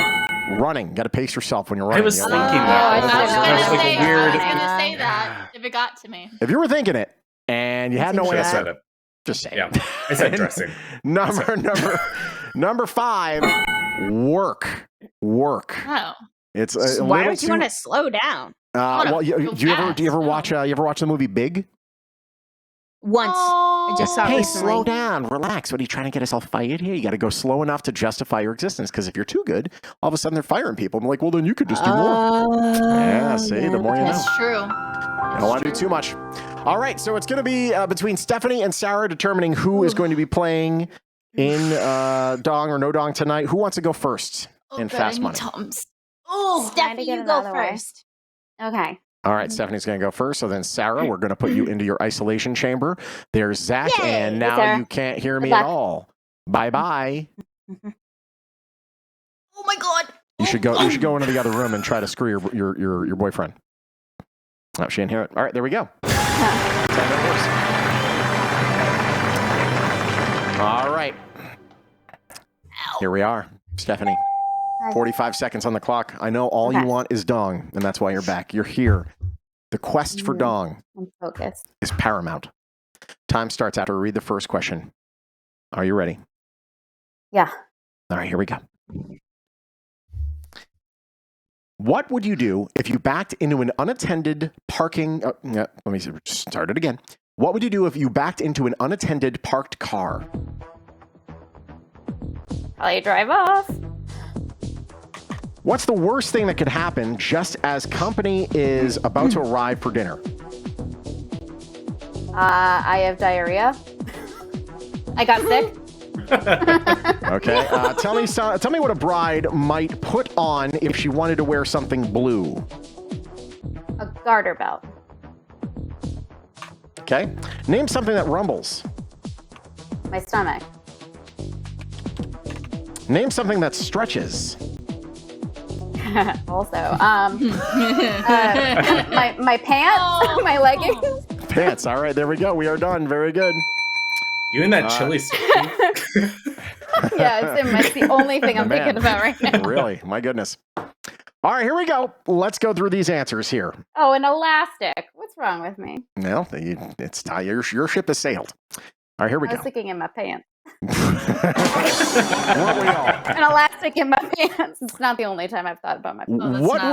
running. Got to pace yourself when you're running. I was thinking that. I was going to say weird. that if it got to me. If you were thinking it and you had no I answer, said it. just say Yeah, it. I said dressing. Number 5, work. Oh. It's why don't you want to slow down? Well, do you ever watch the movie Big? Once. I just saw it Hey, recently. slow down, relax. What are you trying to get us all fired here? You got to go slow enough to justify your existence. Because if you're too good, all of a sudden they're firing people. I'm like, well, then you could just do more. Yeah, see, the more you know. That's true. I don't want to do too much. All right, so it's going to be between Stephanie and Sarah determining who is going to be playing in Dong or No Dong tonight. Who wants to go first in Fast Money? Oh, Stephanie, you go first. Okay. All right, Stephanie's going to go first. So then, Sarah, we're going to put you into your isolation chamber. There's Zach, Yay! and now Sarah. you can't hear me Good at luck. all. Bye-bye. Oh my God. You should go into the other room and try to screw your boyfriend. Oh, she didn't hear it. All right, there we go. That's how that works. All right. Here we are. Stephanie, 45 seconds on the clock. I know all you want is dong, and that's why you're back. You're here. The quest for dong is paramount. Time starts after we read the first question. Are you ready? Yeah. All right, here we go. What would you do if you backed into an unattended parking... let me start it again. What would you do if you backed into an unattended parked car? Probably drive off. What's the worst thing that could happen just as company is about to arrive for dinner? I have diarrhea. I got sick. Okay. Tell me what a bride might put on if she wanted to wear something blue. A garter belt. Okay. Name something that rumbles. My stomach. Name something that stretches. Also, my pants, my leggings. Pants. All right, there we go. We are done. Very good. You and that chili soup. Yeah, it's the only thing I'm thinking about right now. Really? My goodness. All right, here we go. Let's go through these answers here. Oh, an elastic. What's wrong with me? No, it's your ship has sailed. All right, here we I was go. thinking in my pants. Weren't we all? An elastic in my pants. It's not the only time I've thought about my pants. What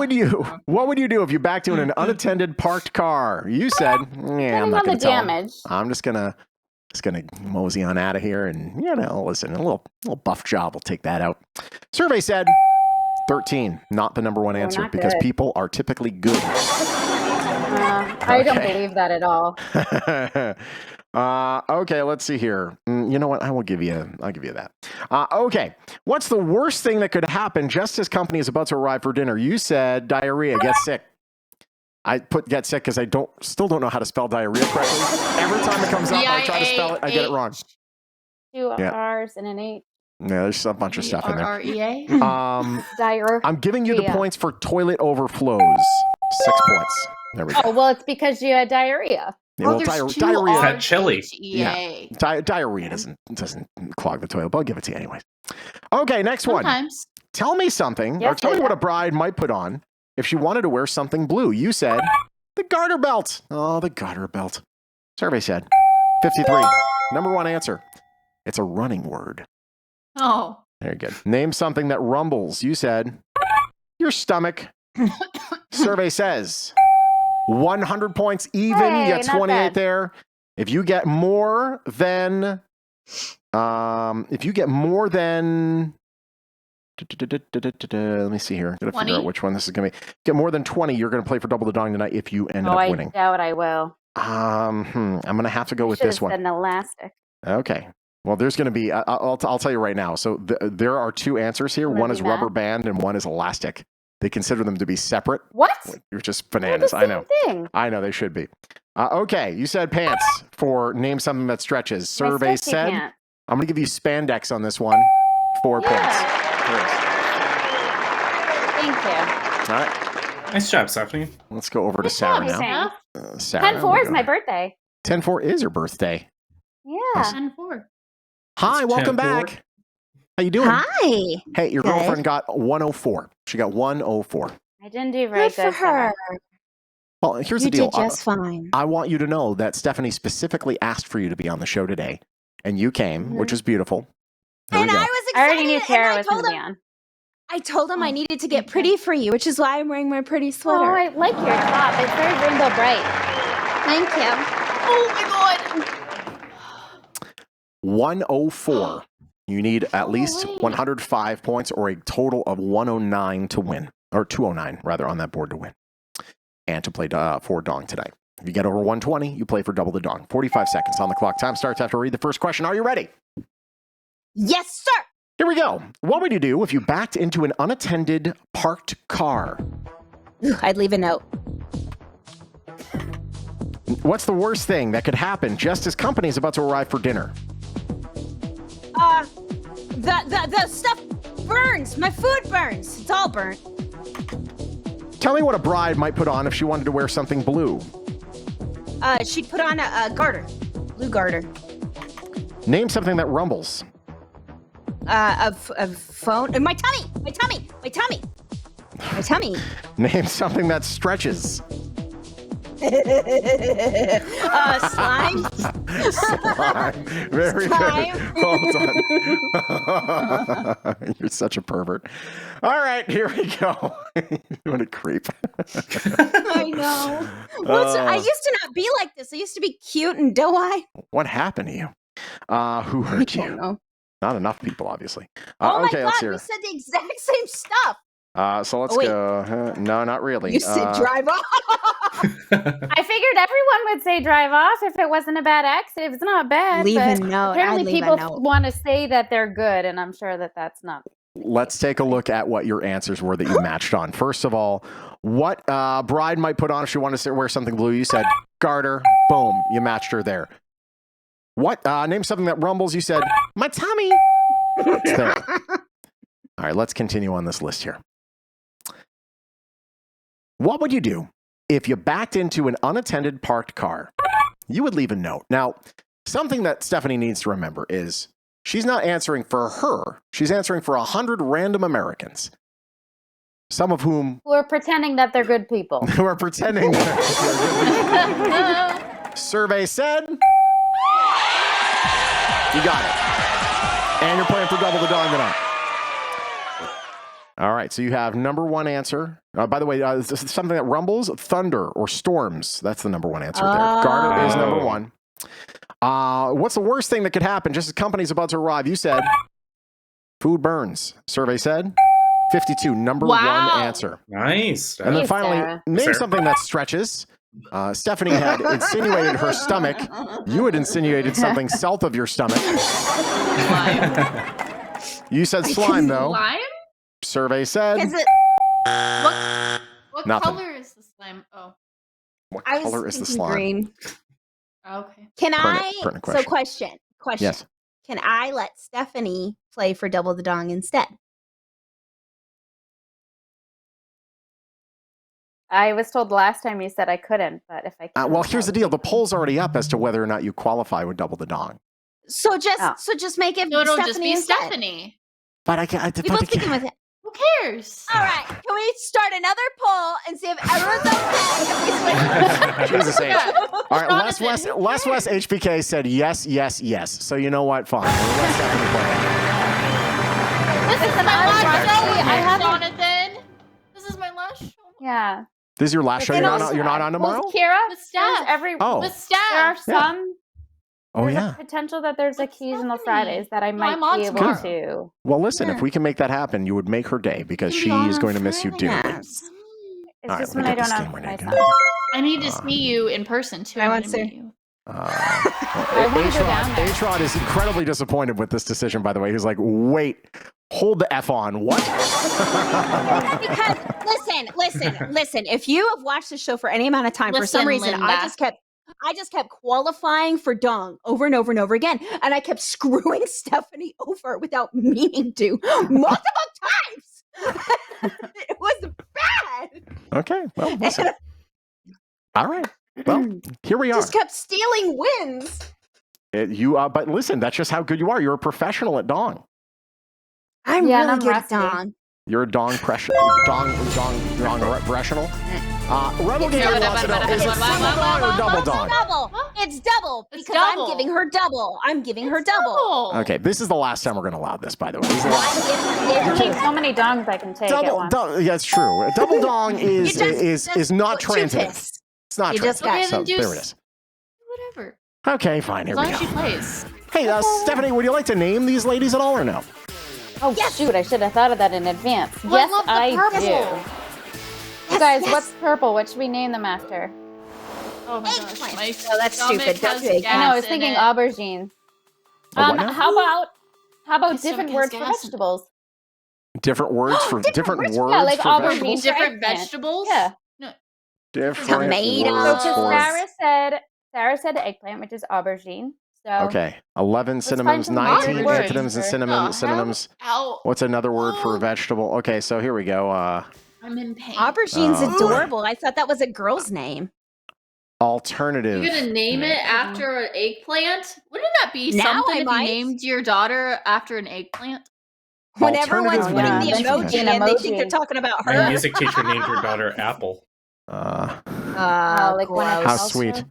would you do if you backed into an unattended parked car? You said, "Yeah, I'm not going to tell him. I'm just gonna mosey on out of here, and listen, a little buff job will take that out." Survey said 13, not the number one answer because people are typically good. I don't believe that at all. Okay, let's see here. You know what? I'll give you that. Okay. What's the worst thing that could happen just as company is about to arrive for dinner? You said diarrhea, get sick. I put get sick because I still don't know how to spell diarrhea correctly. Every time it comes up, I try to spell it, I get it wrong. 2 R's and an H. Yeah, there's a bunch of stuff in there. Diarrhea. I'm giving you the points for toilet overflows. 6 points. There we go. Oh, well, it's because you had diarrhea. Yeah, well, diarrhea. Had chili. Yeah, diarrhea doesn't clog the toilet, but I'll give it to you anyways. Okay, next one. Tell me something, or tell me what a bride might put on if she wanted to wear something blue. You said the garter belt. Oh, the garter belt. Survey said 53. Number one answer. It's a running word. Oh. Very good. Name something that rumbles. You said your stomach. Survey says 100 points even. Hey, you got 28 there. If you get more than let me see here. Gotta figure out which one this is gonna be. Get more than 20, you're gonna play for double the dong tonight if you end up winning. I doubt I will. I'm gonna have to go with this one. An elastic. Okay. Well, there's going to be, I'll tell you right now. So there are two answers here. One is rubber band and one is elastic. They consider them to be separate. What? You're just bananas. I know. Thing. I know they should be. Okay. You said pants for name something that stretches. Survey said, I'm going to give you spandex on this one. 4 points. Thank you. All right. Nice job, Stephanie. Let's go over to Sarah now. Sarah, 10-4 is my birthday. 10-4 is your birthday. Yeah. 10-4. Hi, welcome back. How you doing? Hi. Hey, your girlfriend got 104. She got 104. I didn't do very good for her. Well, here's the deal. You did just fine. I want you to know that Stephanie specifically asked for you to be on the show today, and you came, which is beautiful. And I was excited. I already knew Kara was going to be on. I told him I needed to get pretty for you, which is why I'm wearing my pretty sweater. Oh, I like your top. It's very rainbow bright. Thank you. Oh my god. 104. You need at least 105 points or a total of 109 to win, or 209 rather, on that board to win, and to play for dong tonight. If you get over 120, you play for double the dong. 45 seconds on the clock. Time starts after I read the first question. Are you ready? Yes, sir. Here we go. What would you do if you backed into an unattended parked car? I'd leave a note. What's the worst thing that could happen just as company is about to arrive for dinner? The stuff burns. My food burns. It's all burnt. Tell me what a bride might put on if she wanted to wear something blue. She'd put on a garter. Blue garter. Name something that rumbles. phone. My tummy. My tummy. My tummy. My tummy. Name something that stretches. Slime. Slime. Very Slime. good. Well done. You're such a pervert. All right, here we go. What a creep. I know. Well, I used to not be like this. I used to be cute and doe-eyed. What happened to you? Who hurt I don't you? know. Not enough people, obviously. Oh my Okay, let's God, hear. we said the exact same stuff. So let's wait. go. No, not really. You said drive off. I figured everyone would say drive off if it wasn't a bad accident. If it's not bad. Leave but a note. Apparently, I'd leave a people note. want to say that they're good, and I'm sure that that's not. Let's take a look at what your answers were that you matched on. First of all, what bride might put on if she wanted to wear something blue? You said garter. Boom. You matched her there. What? Name something that rumbles. You said my tummy. It's there. All right, let's continue on this list here. What would you do if you backed into an unattended parked car? You would leave a note. Now, something that Stephanie needs to remember is she's not answering for her. She's answering for 100 random Americans, some of whom Who are pretending that they're good people. who are pretending that they're good people. Survey said you got it. And you're playing for double the dong tonight. All right, so you have number one answer. By the way, this is something that rumbles, thunder or storms. That's the number one answer there. Garter is number one. What's the worst thing that could happen just as company's about to arrive? You said food burns. Survey said 52, number one answer. Nice. And then finally, Sarah. name something that stretches. Stephanie had insinuated her stomach. You had insinuated something south of your stomach. You said slime, though. Slime? Survey said. Is it? What Nothing. color is the slime? Oh, What I was color is the thinking slime? green. okay. Can Pertinent question. So question. Yes. Can I let Stephanie play for double the dong instead? I was told the last time you said I couldn't, but if I can. Well, here's the deal. The poll's already up as to whether or not you qualify with double the dong. So just make it No, it'll Stephanie just be instead. Stephanie. But I can't. We both begin with it. Who cares? All right. Can we start another poll and see if everyone's okay? Jesus H. All right, Les Jonathan, West HPK said yes, yes, yes. So you know what? Fine. We'll let Stephanie play. This is my last show with I you, haven't- Jonathan. This is my last show. Yeah. This is your last show. And You're not on tomorrow. Well, Kira, With there's staff. every. Oh. With There are staff. some. Oh There's yeah. a potential that there's With occasional Stephanie. Fridays that I No, might I'm on be able tomorrow. to. Well, listen. Yeah. If we can make that happen, you would make her day because she Can we is on going to miss you dearly. Yes. It's All right, just let me when I get don't this have camera my naked. son. I need to see you in person too. I I'm want gonna to. meet you. I wanna go down there. H-Rod is incredibly disappointed with this decision, by the way. He's like, wait, hold the F on. What? Because listen. If you have watched the show for any amount of time, for some Listen, reason, Linda. I just kept qualifying for dong over and over and over again, and I kept screwing Stephanie over without meaning to multiple times. It was bad. Okay, well, listen. All right. Well, here we are. Just kept stealing wins. But listen, that's just how good you are. You're a professional at dong. I'm Yeah, and really I'm good rusty. at dong. You're a dong professional. Rebel Gamer wants to know, is it single dong or double dong? Double. It's double It's because double. I'm giving her double. Double. Okay, this is the last time we're going to allow this, by the way. This is the Well, last- I'm There's only so many dongs I can take at once. yeah, it's true. Double dong is not too transitive. pissed. It's not You just transitive. got- So Okay, then there it is. Whatever. Okay, fine. Here As we long as she go. plays. Hey, Stephanie, would you like to name these ladies at all or no? Oh, shoot, I should have thought of that in advance. Well, I Yes, love the I purple. do. You guys, what's purple? What should we name them after? Oh my gosh. Eggplant. My Oh, that's stomach stupid. Don't has do eggplant. I know, I was gas in thinking it. aubergine. What now? How about My different stomach has words for gas in it. vegetables? Different words for different words Yeah, like for aubergine. vegetables? Different Eggplant. vegetables? Yeah. Different Tomatoes. words So for... Sarah said eggplant, which is aubergine. So Okay, 11 Let's find synonyms, some 19 weird words antonyms and for- synonyms. Ow. What's another word for a vegetable? Okay, so here we go. I'm in pain. Aubergine's Oh. adorable. I thought that was a girl's name. Alternative. You're gonna name it after an eggplant? Wouldn't that be Now something I if might. you named your daughter after an eggplant? When everyone's putting the Alternative emoji names. in, they think they're talking about My her. music teacher named her daughter Apple. like Gwyneth How Paltrow? sweet.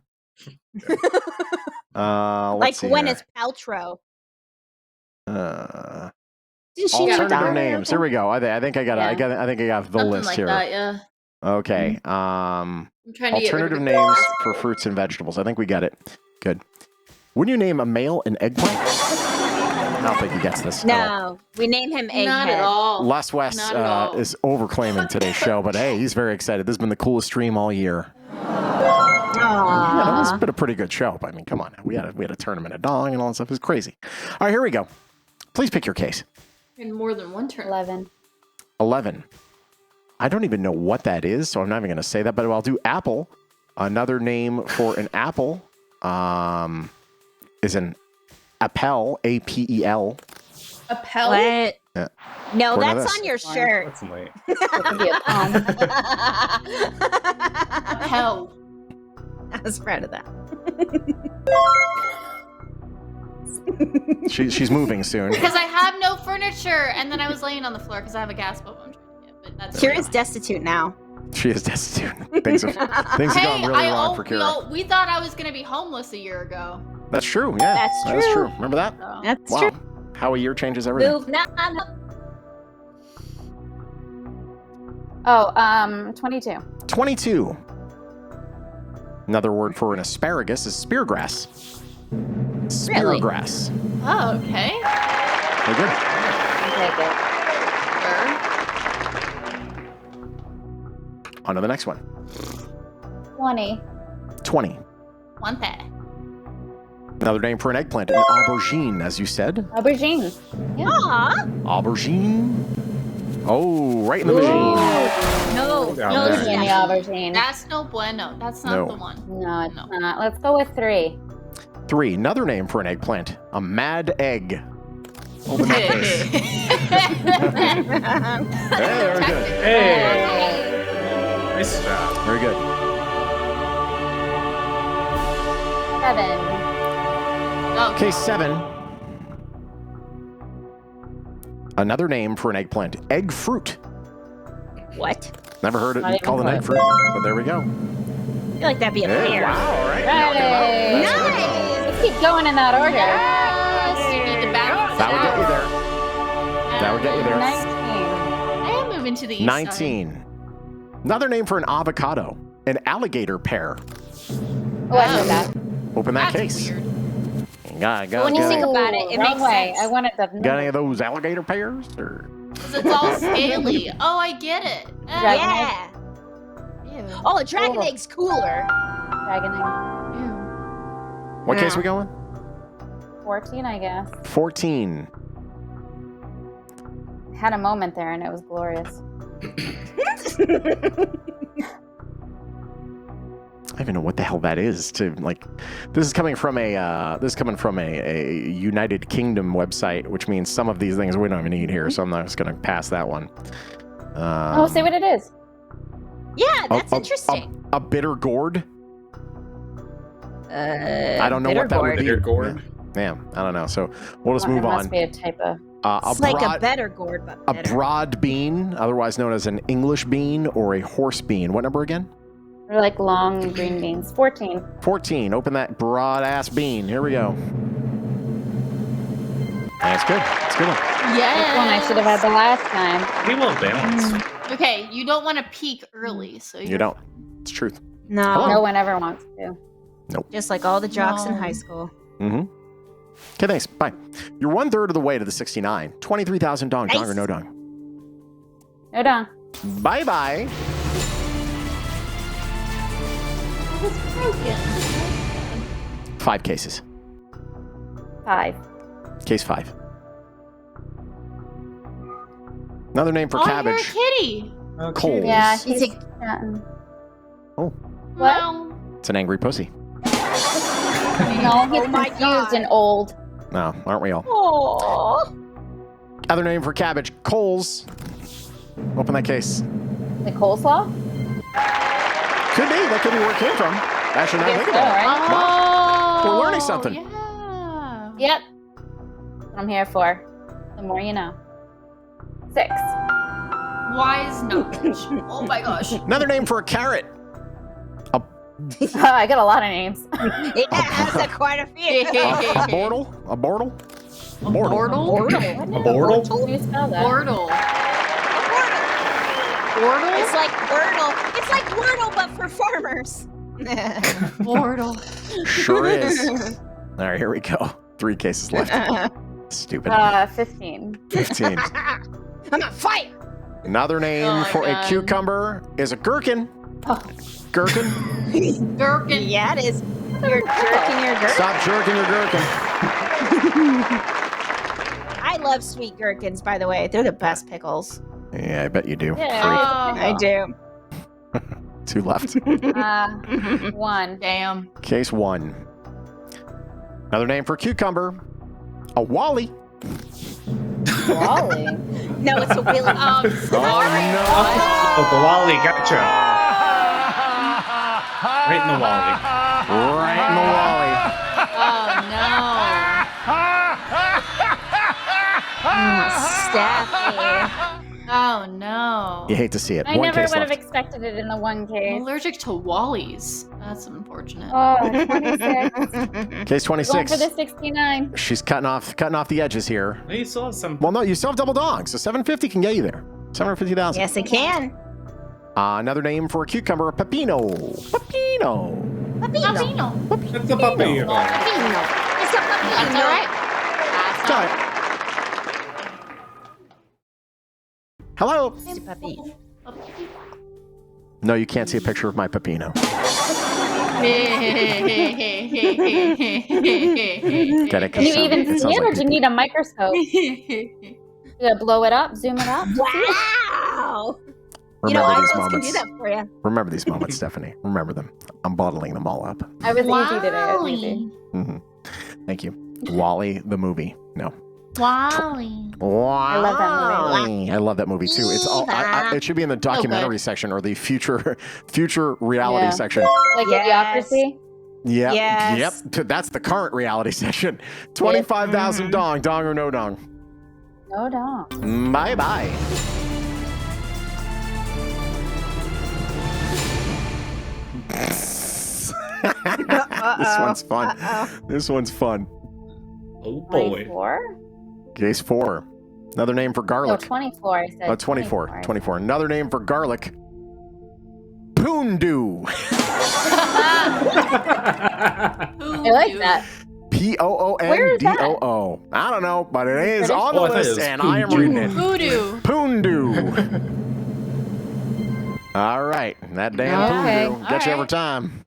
Like Let's see Gwyneth here. Paltrow. Alternative Didn't she have a daughter? names. Here we go. I think I got. Yeah. I think I got the Something list like here. that, yeah. Okay. I'm trying to get rid of Alternative the names glass. for fruits and vegetables. I think we got it. Good. Wouldn't you name a male an eggplant? I don't think he gets this. No, we name him Egghead. Not at all. Les West Not at all. is overclaiming today's show, but hey, he's very excited. This has been the coolest stream all year. Yeah, this has been a pretty good show. But I mean, come on. We had a tournament of dong and all that stuff. It was crazy. All right, here we go. Please pick your case. In more than one turn. 11. 11. I don't even know what that is, so I'm not even going to say that, but I'll do apple. Another name for an apple is an apple, A-P-E-L. Appel? What? Yeah. No, Or that's this. on your shirt. That's late. Appel. I was proud of that. She's moving soon. Because I have no furniture, and then I was laying on the floor because I have a gas bubble I'm trying to get. But that's Kira's destitute now. She is destitute. Things have gone really wrong for Kira. We thought I was going to be homeless a year ago. That's true, yeah. That's That is true. true. Remember that? So. That's Wow. true. How a year changes everything. Move now. Oh, 22. 22. Another word for an asparagus is speargrass. Really? Speargrass. Oh, okay. Very good. Sure. On to the next one. 20. 20. Want that. Another name for an eggplant, an aubergine, as you said. Aubergine. Aw. Aubergine. Oh, right in the machine. No. Yeah, No, man. Give me aubergine. That's no bueno. That's not No. the one. No, it's No. not. Let's go with 3. 3. Another name for an eggplant, a mad egg. Open that case. Hey, very good. Hey! Nice job. Very good. 7. Oh, Case 7. Another name for an eggplant, egg fruit. What? Never heard it Not even called an egg close. fruit, but there we go. I feel like that'd be a Hey, bear. wow, all right. Hey. That's good. Nice. Let's keep going in that order. yes, you need to balance That it would get you out. there. That would get you there. 19. I am moving to the east 19. Another name for an avocado, an alligator pear. Oh, I heard that. Open that That's case. weird. When you think about it, it Wrong makes way. sense. I wanted the Got any of those alligator pears? Or? 'Cause it's all scaly. Oh, I get it. Dragon Yeah. Ew. Oh, a dragon Oh. egg's cooler. dragon egg. Ew. What case Yeah. we going? 14, I guess. 14. Had a moment there and it was glorious. I don't even know what the hell that is. To like, this is coming from a United Kingdom website, which means some of these things we don't even need here. So I'm not just going to pass that one. Oh, say what it is. Yeah, that's interesting. A bitter gourd. I don't know what that would be. Bitter gourd. Yeah, I don't know. So we'll just It move must on. be a type of. It's like a better gourd, but A better. broad bean, otherwise known as an English bean or a horse bean. What number again? They're like long green beans. 14. 14. Open that broad ass bean. Here we go. That's good. That's a good one. That's one I should have had the last time. Pretty well balanced. Okay, you don't want to peak early, so You don't. It's truth. No, No one ever wants to. just like all the jocks in No. high school. Mm-hmm. Okay, thanks. Bye. You're 1/3 of the way to the 69. 23,000 dong. Dong or Nice. no dong? No, dong. Bye-bye. It's broken. 5 cases. 5. Case 5. Another name for Oh, cabbage. you're a kitty. Coals. Yeah, It's he's. a- What? Well, It's an angry pussy. No, he's Oh my confused God. and old. No, aren't we all? Aww. Other name for cabbage. Coals. Open that case. The coleslaw? Could be. That could be where it came from. Actually, now I think So, about it. right? Wow. We're learning something. Yeah. Yep. What I'm here for. The more you know. 6. Wise knowledge. Oh my gosh. Another name for a carrot. I got a lot of names. It has quite a few. A bortle. A bortle. A bortle. A bortle? How do you spell that? Wordle. Wordle? It's like Wordle. It's like Wordle, but for farmers. Wordle. Sure is. All right, here we go. 3 cases left. Stupid. 15. 15. I'm not fight. Another name Oh my for a God. cucumber is a gherkin. Oh. Gherkin. Gherkin. Yeah, it is. You're jerking your gherkin. Stop jerking your gherkin. I love sweet gherkins, by the way. They're the best pickles. Yeah, I bet you do. Yeah. I do. 2 left. 1. Damn. Case 1. Another name for cucumber. A wally. Wally. No, it's a willy. Sorry. Oh, the Wally, gotcha. Right in the Wally. Right in the wally. Staffy. Oh no. You hate to see it. I 1 never case would have left. expected it in the 1 I'm case. allergic to Wallies. That's unfortunate. Oh, 26. Case Going 26. for the 69. She's cutting off the edges here. You still have some. Well, no, you still have double dongs, so 750 can get you there. 750,000. Yes, it can. Another name for a cucumber, a pepino. Pepino. Pepino. It's a puppy. It's a puppy. That's all right. It's all right. Hello. It's a puppy. No, you can't see a picture of my pepino. Get it? Can you even It see sounds it, like or do you need a microscope? You gotta blow it up, zoom it up. Wow. Remember these iPhones can moments. do that for you. Remember these moments, Stephanie. Remember them. I'm bottling them all up. I was easy today. I was easy. Thank you. Wally the movie. No. Wally. I love that movie. I love that movie too. It's all. It should be in the documentary section or the future reality Yeah. section. Like Yes. Idiocracy. Yep. Yes. Yep. That's the current reality section. 25,000 dong or no dong. No, don't. Bye bye. This one's fun. This one's fun. Oh boy. 24? Case 4. Another name for No, garlic. 24. I said 24. 24. Another name for garlic. Poondoo. I like that. Poondoo. I don't know, but it is on the Oh, I thought it list, was and I am reading it. Voodoo. Poondoo. All right, that damn Okay. poondoo gets you every time.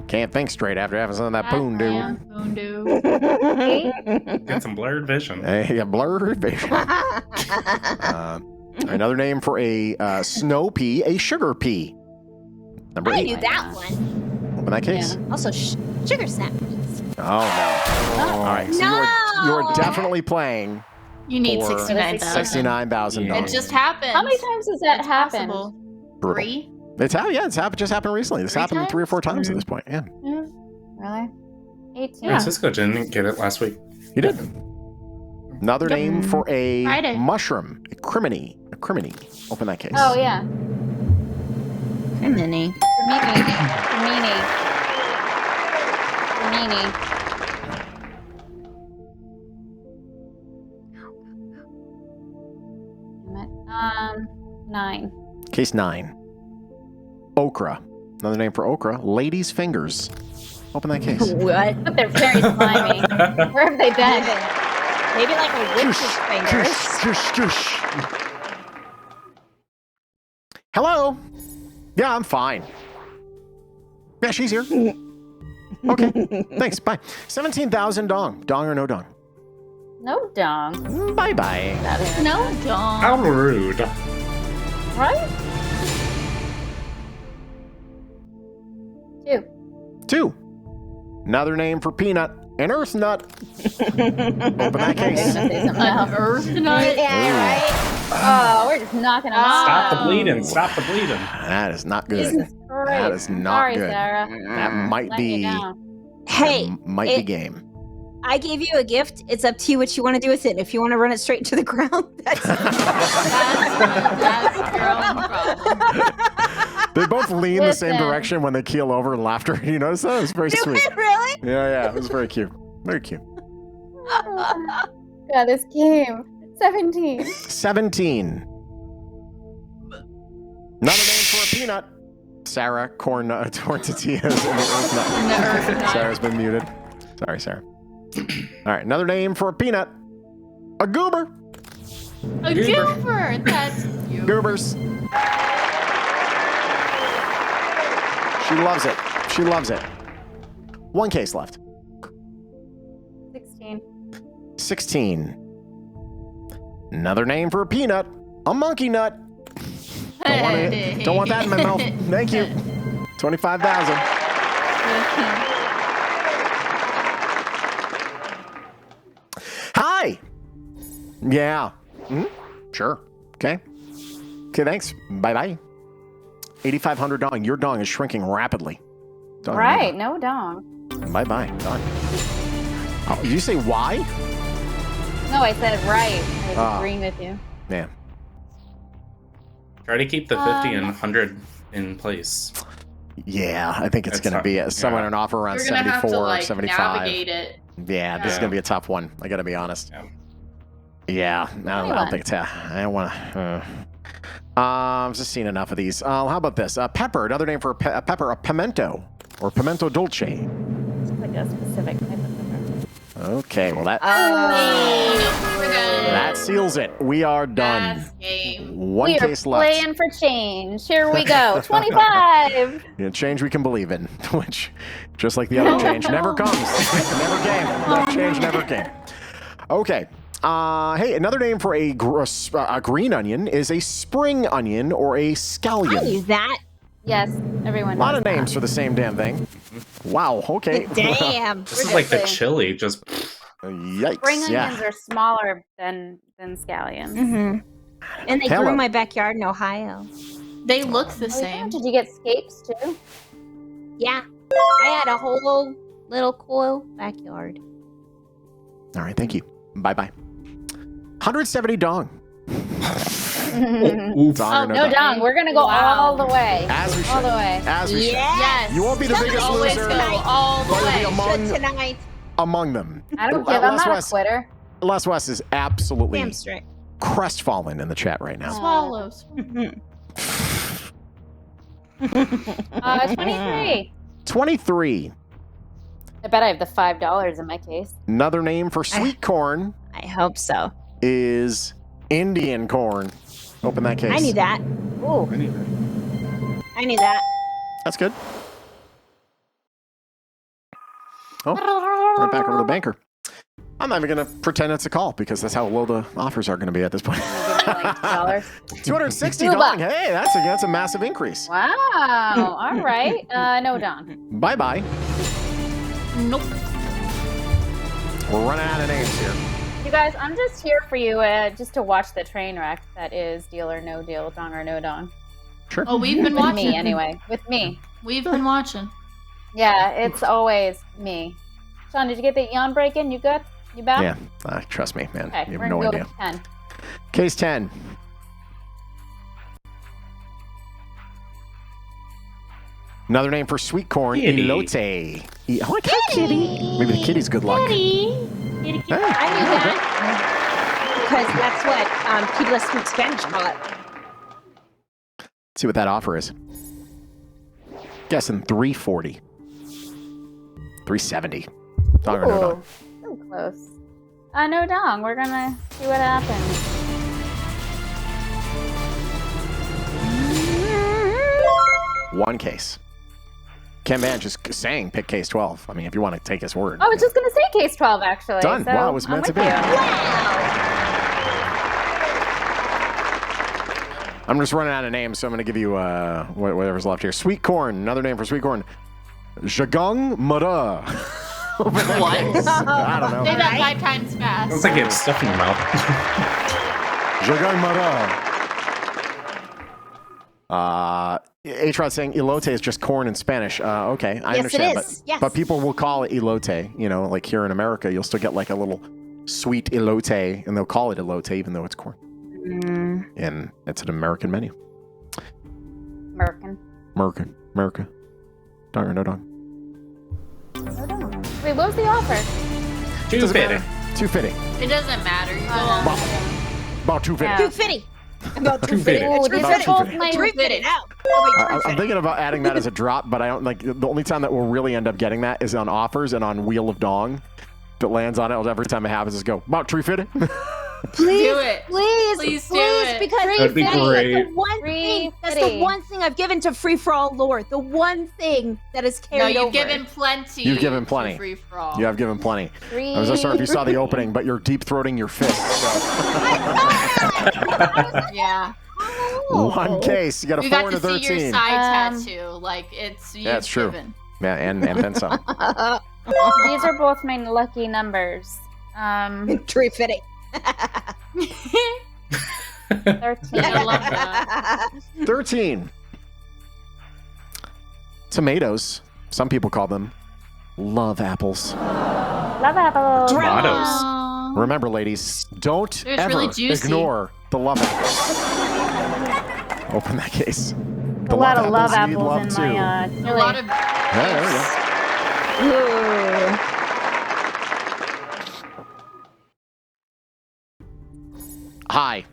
Can't think straight after having some of that poondoo. Get some blurred vision. Hey, a blurred vision. Another name for a snow pea, a sugar pea. Number I 8. knew that one. Open that case. Also, sugar snap. Oh no! All right, so you are definitely playing You need for 69,000. 69,000 It dollars. just happened. How many times has that happened? Possible. 3? It's just happened recently. This 3 happened 3 or 4 times at times? this point. Yeah, Really? 18. Francisco didn't get it last week. you did. Another name for a Friday. mushroom, a criminy. A criminy. Open that case. Oh, yeah. Mini. Mini. 9. Case 9. Okra. Another name for okra, lady's fingers. Open that case. What? But they're very slimy. Where have they been? Maybe like a witch's fingers. Shush. Hello? Yeah, I'm fine. Yeah, she's here. Okay. Thanks. Bye. 17,000 dong. Dong or no dong? No dong. Bye-bye. No, don't. How rude. Right? 2. 2. Another name for peanut, an earth nut. Open that case. An earth nut? Yeah, right? Oh, we're just knocking them off. Stop the bleeding. Stop the bleeding. That is not good. Jesus Christ. That is not Sorry, good. Sarah. That might Letting you be down. Hey, might be game. I gave you a gift. It's up to you what you want to do with it. If you want to run it straight into the ground, that's your own problem. They both lean the same Listen. direction when they keel over in laughter. You notice that? It was very sweet. Really? Yeah, it was very cute. Very cute. Yeah, this game. 17. 17. Another name for a peanut. Sarah, corn tortillas, and the earth nut. Sarah's been muted. Sorry, Sarah. All right, another name for a peanut. A goober. A goober. That's cute. Goobers. She loves it. She loves it. One case left. 16. 16. Another name for a peanut. A monkey nut. Don't want that in my mouth. Thank you. 25,000. Hi. Yeah. Sure. Okay. Okay, thanks. Bye-bye. 8,500 dong. Your dong is shrinking rapidly. Dong, Right, no dong. Bye-bye. Done. Oh, did you say why? No, I said right. I was agreeing with you. Man. Try to keep the 50 and 100 in place. Yeah, I think it's going to be somewhere an offer around You're gonna 74 have to, or 75. navigate it. Yeah, this is going to be a tough one. I got to be honest. Yeah. I don't think it's. I don't want to. I've just seen enough of these. How about this? Pepper, another name for a pepper, a pimento or pimento dolce. It's like a specific type of pepper. Okay, well that We're done. that seals it. We are done. Last game. One We are case left. playing for change. Here we go. 25. Yeah, change we can believe in, which, just like the other change, never comes. Never came. That change never came. Okay. Hey, another name for a green onion is a spring onion or a scallion. I use that. Yes, everyone A lot knows of names for the same damn thing. Wow, okay. Damn. This is like the chili, just Yikes. Spring onions Yeah. are smaller than scallions. Mm-hmm. And they grew in my backyard in Ohio. They look the Oh, yeah. same. Did you get scapes too? Yeah. I had a whole little cool backyard. All right, thank you. Bye-bye. 170 dong. oof. Dong or No dong? dong. We're gonna go all the way. As we should. All the way. As we should. Yes. You won't be the biggest Always loser. go all the But you'll be way. among, Tonight. among them. I don't give. I'm Les not a West- quitter. Les West is absolutely Damn straight. crestfallen in the chat right now. Swallows. 23. 23. I bet I have the $5 in my case. Another name for sweet corn I hope so. is Indian corn. Open that case. I knew that. Ooh. I knew that. That's good. Oh, right back over to the banker. I'm not even going to pretend it's a call because that's how low the offers are going to be at this point. $2. 260 $2. dong. Hey, that's a massive increase. Wow. All right. No dong. Bye-bye. Nope. We're running out of names here. You guys, I'm just here for you just to watch the train wreck that is Deal or No Deal, Dong or No Dong. Sure. Oh, we've been With watching. me, anyway. With me. We've been watching. Yeah, it's always me. Shawn, did you get the yawn break in? You good? You back? Yeah, trust me, man. Okay, You we're have no going to go idea. with 10. Case 10. Another name for sweet corn, Kitty. elote. I like that kitty. Maybe the kitty's good luck. Kitty. Hey, I knew that. Because that's what people that speak Spanish call it. Let's see what that offer is. Guessing 340. 370. Dong or no dong? Ooh, so close. No dong. We're going to see what happens. One case. Ken Man just saying pick case 12. I mean, if you want to take his word. I was just going to say case 12, actually. Done. So Wow, it was I'm meant to with be. you. I'm just running out of names, so I'm going to give you whatever's left here. Sweet corn. Another name for sweet corn. Jagung Mara. What? I don't know. Say that 5 times fast. Sounds like you have stuff in your mouth. Jagung Mara. H-Rod saying elote is just corn in Spanish. Okay, I Yes, understand. it is. Yes. But people will call it elote. You know, like here in America, you'll still get like a little sweet elote, and they'll call it elote even though it's corn. And it's an American menu. America. Dong or no dong? Wait, what was the offer? $2.50. $2.50. It doesn't matter. You go on. About $2.50. Yeah. 250. About 250. Oh, these are both my. I'm thinking about adding that as a drop, but I don't like the only time that we'll really end up getting that is on offers and on Wheel of Dong. If it lands on it, every time it happens, just go about $3.50. Please, Do it. please, do it. because That'd be great. that's the one thing I've given to Free4All lore. The one thing that is No, carried over. you've given plenty. You've given plenty. to Free4All. You have given plenty. I was just sorry if you saw the opening, but you're deep throating your fist. So. Yeah. One case. You got a We 4 got and a to see 13. your side tattoo. Like it's. Yeah, it's true. Given. Yeah, and then some. These are both my lucky numbers. 350. 13. I love that. 13. Tomatoes. Some people call them love apples. Love apples. Tomatoes. Aw. Remember, ladies, don't They're ever really juicy. ignore the love apples. Open that case. A lot of love need apples love in too. my A chili. lot of. Yeah, there we go. Hi.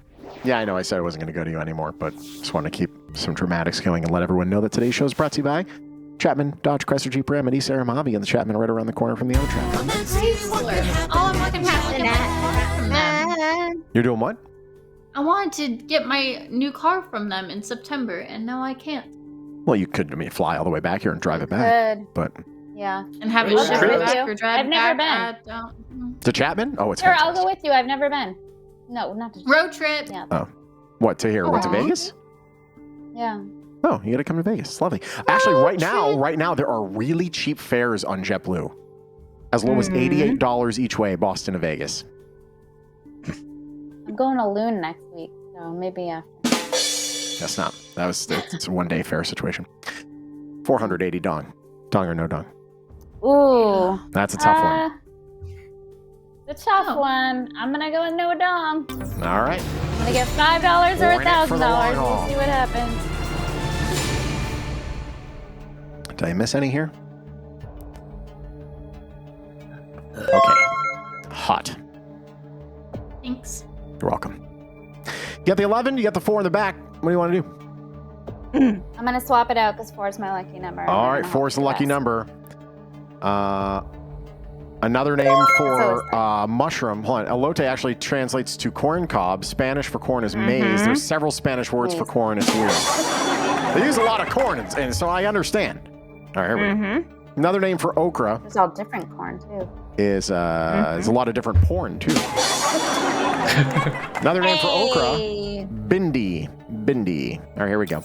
Yeah, I know I said I wasn't going to go to you anymore, but just want to keep some dramatics going and let everyone know that today's show is brought to you by Chapman, Dodge, Chrysler, Jeep, Ram, and East Air Mojave, and the Chapman right around the corner from the other Chapman. Oh, I'm looking from them. You're doing what? I wanted to get my new car from them in September, and now I can't. Well, you could fly all the way back here and drive it back, Good. but Yeah. And have it Road shipped trip. back or drive I've never back. been. I don't. to Chapman? Oh, it's Sure, I'll fantastic. go with you. I've never been. No, not to. Road trip. Yeah. What, to here? What, to Aw. Vegas? Yeah. Oh, you got to come to Vegas. It's lovely. Actually, right now, there are really cheap fares on JetBlue. As low as $88 each way, Boston to Vegas. I'm going to Loon next week, so maybe after. That's not. It's a one-day fare situation. 480 dong. Dong or no dong? Ooh. That's a tough one. The tough one. I'm gonna go with no dong. All right. I'm gonna get $5 or We're in it for the long $1,000. haul. We'll see what happens. Did I miss any here? Okay. Hot. Thanks. You're welcome. You got the 11, you got the 4 in the back. What do you want to do? I'm gonna swap it out because 4 is my lucky number. All right, 4 is the lucky number. Another name for mushroom. Hold on. Elote actually translates to corn cob. Spanish for corn is maize. There's several Spanish words for corn. It's weird. They use a lot of corn, and so I understand. All right, here we go. Another name for okra There's all different corn too. is there's a lot of different porn too. Another name for okra, bindi. Bindi. All right, here we go.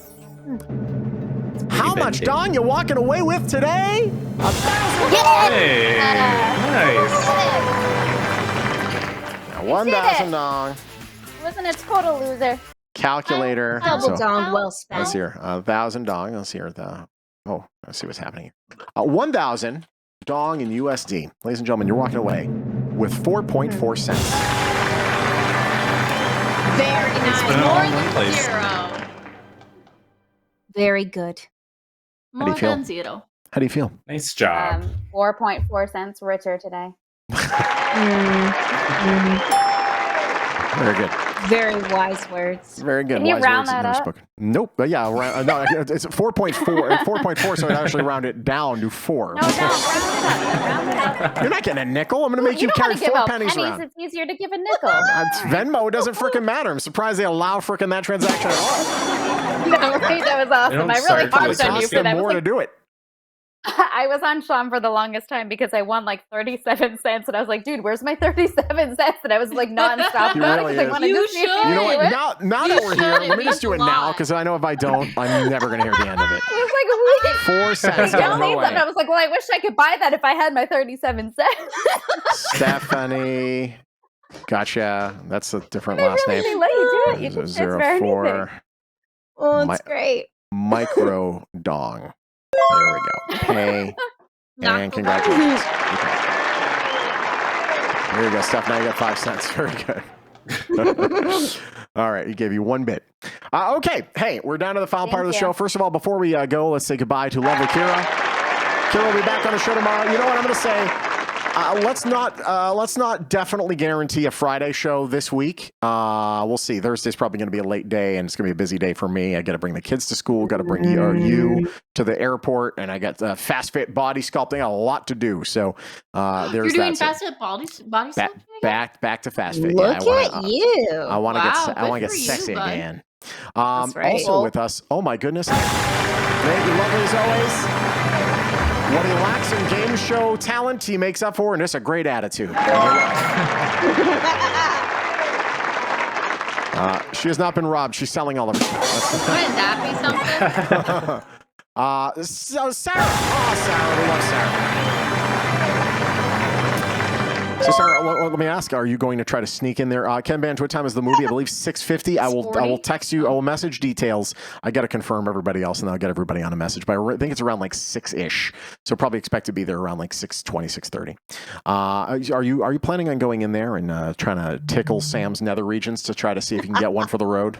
How much dong you walking away with today? Hey, nice. Now, 1,000 dong. Wasn't a total loser. Calculator. Double So, dong well spent. let's hear 1,000 dong. Let's hear let's see what's happening here. 1,000 dong in USD. Ladies and gentlemen, you're walking away with 4.4 cents. Very nice. been all More in one than place. 0. Very good. do you More feel? than 0. How do you feel? Nice job. 4.4 cents richer today. Very good. Very wise words. Very good. Can you Wise round words in that this up? book. Nope. But yeah, no, it's 4.4. 4.4, so it actually round it down to 4. No, round it up. Round it up. You're not getting a nickel. I'm going to make you don't carry want to give 4 out pennies pennies. around. It's easier to give a nickel. Venmo doesn't freaking matter. I'm surprised they allow freaking that transaction at all. No, right? That was awesome. don't I really start It harped on you costs for them that. I was more to like, do it. I was on Shawn for the longest time because I won like 37 cents, and I was like, "Dude, where's my 37 cents?" And I was like nonstop. He about it really 'cause I is. wanted You to see if should. You know do what? it. Now You that we're here, should. let me just It do it means a now lot. because I know if I don't, I'm never going to hear the end of it. I was like, 4 cents. "Wait." No I way. was like, "Well, I wish I could buy that if I had my 37 cents." Stephanie. Gotcha. That's a different They last really name. let you do it. You can transfer 04. anything. Oh, it's My- great. micro dong. There we go. Pay and congratulations. Okay. There you go, Steph. Now you got 5 cents. Very good. All right, he gave you 1 bit. Okay, hey, we're down to the final part of the show. First of all, before we go, let's say goodbye to lovely Kira. Kira will be back on the show tomorrow. You know what I'm going to say? Let's not definitely guarantee a Friday show this week. We'll see. Thursday's probably going to be a late day, and it's going to be a busy day for me. I got to bring the kids to school, got to bring you to the airport, and I got fast fit body sculpting. A lot to do. So there's You're doing that. fast fit body sculpting? Back to fast fit. Look at you. I want to get sexy again. Right. Also with us. Oh my goodness. Thank you, lovely as always. What he lacks in game show talent, he makes up for, and it's a great attitude. She has not been robbed. She's selling all of it. Wouldn't that be something? So Sarah. Oh, Sarah. We love Sarah. So Sarah, let me ask: are you going to try to sneak in there? Ken Banj, what time is the movie? I believe 6:50. I will text you. I will message details. I got to confirm everybody else, and I'll get everybody on a message. But I think it's around like 6-ish. So probably expect to be there around like 6:20, 6:30. Are you planning on going in there and trying to tickle Sam's nether regions to try to see if you can get one for the road?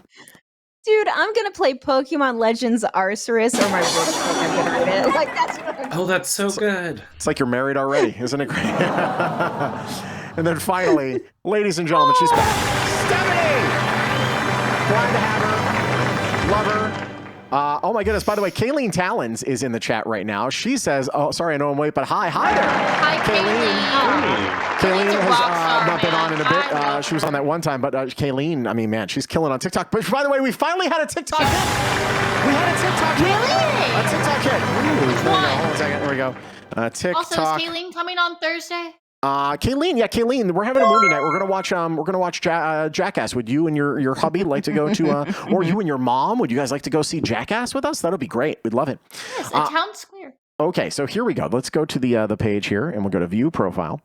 Dude, I'm gonna play Pokemon Legends Arceus or my Roach Pokemon. Like that's what I'm that's so good. It's like you're married already, isn't it great? And then finally, ladies and gentlemen, she's back. Stephanie! Glad to have her. Love her. Oh my goodness, by the way, Kayleen Talons is in the chat right now. She says, oh, sorry, I know I'm late, but hi there. Hi, Kayleen has not been on in a bit. She was on that one time, but Kayleen, I mean, man, she's killing on TikTok. But by the way, we finally had a TikTok hit. We had a TikTok hit. Really? A TikTok hit. Which one? Hold on a second. There we go. TikTok. Also, is Kayleen coming on Thursday? Kayleen, we're having a movie night. We're gonna watch Jackass. Would you and your hubby like to go to, or you and your mom? Would you guys like to go see Jackass with us? That'll be great. We'd love it. Yes, at Town Square. Okay, so here we go. Let's go to the page here, and we'll go to View Profile,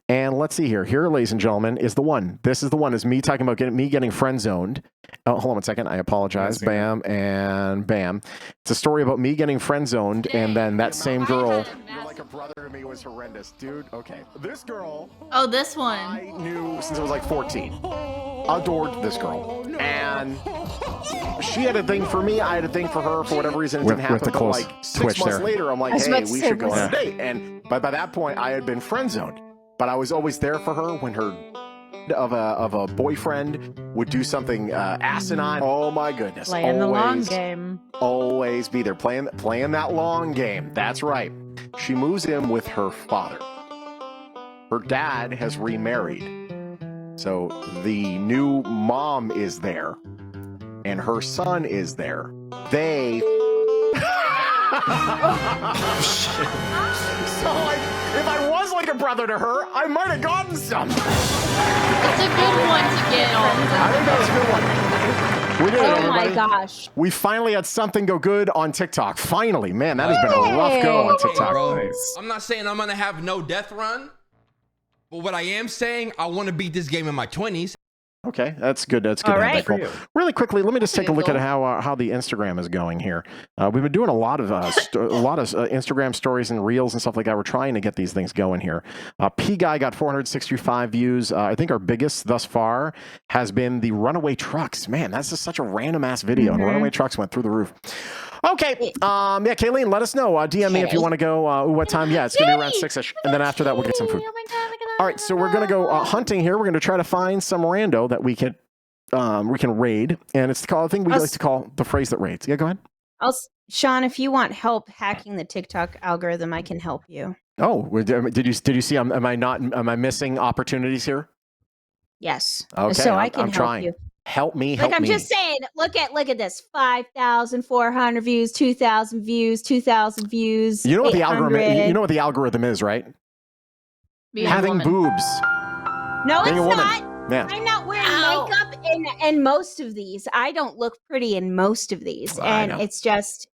and let's see here. Here, ladies and gentlemen, is the one. This is the one. Is me talking about getting friend zoned. Oh, hold on 1 second. I apologize. Bam and bam. It's a story about me getting friend zoned, and then that same girl. You're like a brother to me was horrendous, dude. Okay, this girl. Oh, this one. I knew since I was like 14. Adored this girl, and she had a thing for me. I had a thing for her. For whatever reason, it didn't happen. But like 6 months later, I'm like, hey, we should go on a date. And by that point, I had been friend zoned, but I was always there for her when her of a boyfriend would do something asinine. Oh my goodness! Playing the long game. Always be there, playing that long game. That's right. She moves in with her father. Her dad has remarried. So the new mom is there, and her son is there. They. So, like, if I was like a brother to her, I might have gotten some. It's a good one to get on. I think that was a good one. We did it, everybody. Oh my gosh. We finally had something go good on TikTok. Finally, man, that has been a rough go on TikTok. Bro, I'm not saying I'm gonna have no death run. But what I am saying, I want to beat this game in my 20s. Okay, that's good. That's good. All right. Really quickly, let me just take a look at how the Instagram is going here. We've been doing a lot of Instagram stories and reels and stuff like that. We're trying to get these things going here. P Guy got 465 views. I think our biggest thus far has been the runaway trucks. Man, that's just such a random ass video. And runaway trucks went through the roof. Okay, yeah, Kayleen, let us know. DM me if you want to go. What time? Yeah, it's gonna be around 6ish, and then after that we'll get some food. All right, so we're gonna go hunting here. We're gonna try to find some rando that we can raid, and it's called, I think we like to call the phrase that raids. Yeah, go ahead. Shawn, if you want help hacking the TikTok algorithm, I can help you. Oh, did you see? Am I missing opportunities here? Yes. Okay, so I can I'm help trying. you. Help me. I'm just saying. Look at this. 5,400 views, 2,000 views, 2,000 views. You know what the algorithm? You know what the algorithm is, right? Having boobs. No, Being it's not. Yeah. I'm not wearing makeup in most of these. I don't look pretty in most of these, and it's just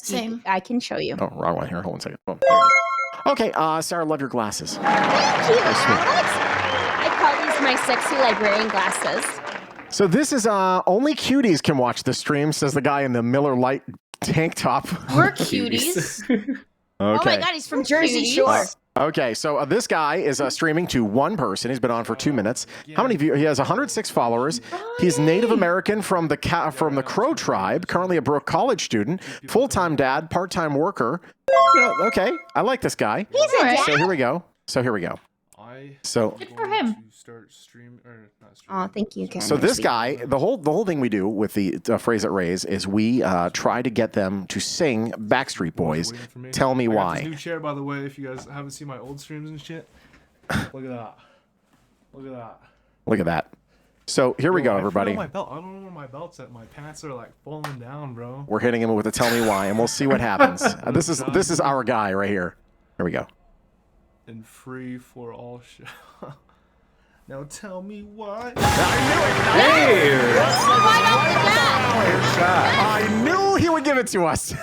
Same. I can show you. Oh, wrong one here. Hold on a second. Oh, there it is. Okay, Sarah, love your glasses. Thank you, Alex. I call these my sexy librarian glasses. So this is only cuties can watch the stream, says the guy in the Miller Lite tank top. We're cuties. Okay. Oh my God, he's from Jersey Shore. Okay, so this guy is streaming to one person. He's been on for 2 minutes. How many views? He has 106 followers. He's Native American from the Crow tribe. Currently a Brooke College student. Full-time dad, part-time worker. Okay, I like this guy. He's a dad. So here we go. So Good for him. Oh, thank you, Karen. So this guy, the whole thing we do with the Phrase It Raise is we try to get them to sing Backstreet Boys. Tell me I got why. this new chair, by the way, if you guys haven't seen my old streams and shit. Look at that. Look at that. Look at that. So here we go, everybody. My belt. I don't know where my belt's at. My pants are like falling down, bro. We're hitting him with a Tell Me Why, and we'll see what happens. This is our guy right here. Here we go. And Free4All show. Now tell me why. I knew he would give it to us.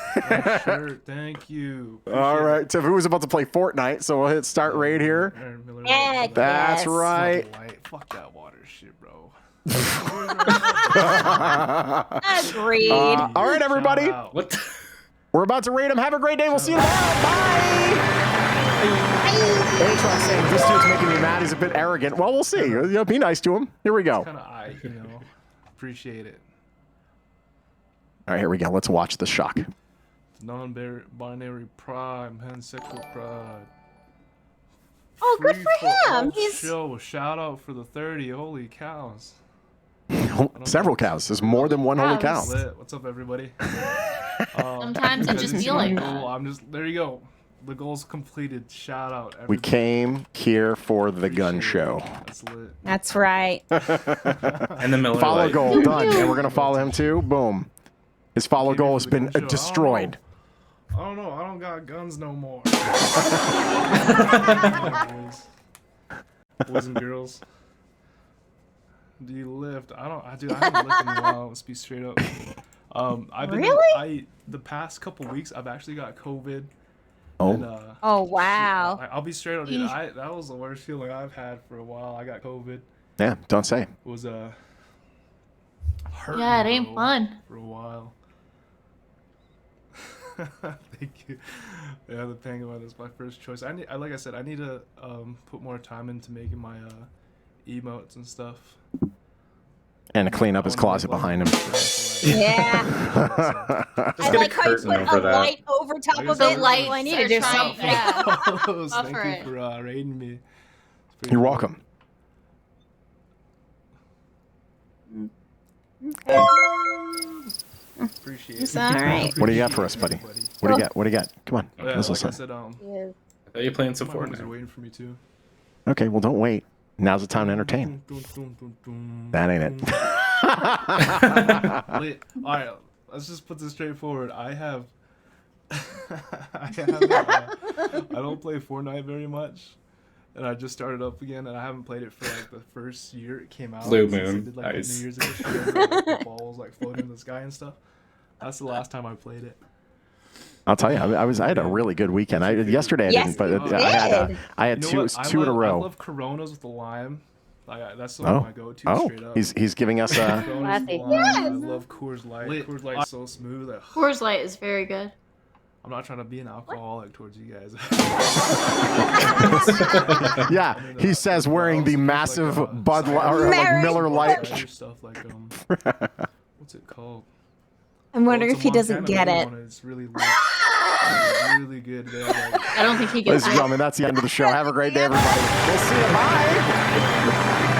Sure, thank you. All right, so who was about to play Fortnite, so we'll hit start raid here. That's right. Fuck that water shit, bro. Agreed. All right, everybody. What? We're about to raid him. Have a great day. We'll see you tomorrow. Bye. Atron saying this dude's making me mad. He's a bit arrogant. Well, we'll see. Be nice to him. Here we go. Kind of appreciate it. All right, here we go. Let's watch the shock. Non-binary pride, pansexual pride. Oh, good for him. He's Shout out for the 30. Holy cows. Several cows. There's more than one holy cow. What's up, everybody? Sometimes it just feels like that. There you go. The goal's completed. Shout out. Everybody. We came here for the gun show. That's lit. That's right. And the Miller Follow Lite. goal done, and we're gonna follow him too. Boom. His follow goal has been destroyed. I don't know. I don't got guns no more. Boys and girls. Do you lift? I haven't lifted in a while. Let's be straight up. The past couple weeks I've actually got COVID. Oh. And, oh wow. I'll be straight up, dude. That was the worst feeling I've had for a while. I got COVID. Yeah, don't say. It was hurting, Yeah, it ain't fun. For a while. Thank you. Yeah, the Penguin is my first choice. Like I said, I need to put more time into making my emotes and stuff. And to clean up his closet behind him. Yeah. Just I get like a how you curtain put over a that. light over top of The it. lights I need to do something. Yeah. Thank you for raiding me. You're welcome. Appreciate it. It's all right. What do you got for us, buddy? What do you got? What do you got? Come on. Yeah, Let's like I listen. said, Are you playing some my homies are Fortnite? waiting for me too. Okay, well, don't wait. Now's the time to entertain. That ain't it. All right, let's just put this straightforward. I don't play Fortnite very much, and I just started up again, and I haven't played it for like the first year it came out. Blue since I Moon, did, like, nice. New Year's edition, the balls like floating in the sky and stuff. That's the last time I played it. I'll tell you, I had a really good weekend. Yesterday I didn't, but I had two in a row. I love Coronas with the lime. That's one of my go-to. Straight up. He's giving us a. Coronas with the lime. I love Coors Light. Coors Light's so smooth. Coors Light is very good. I'm not trying to be an alcoholic towards you guys. Yeah, he says wearing the massive Bud or like Miller Lite. Stuff like what's it called? I'm wondering if he doesn't get it. It's really lit. Really good. I don't think he gets it. Ladies and gentlemen, that's the end of the show. Have a great day, everybody. We'll see you. Bye.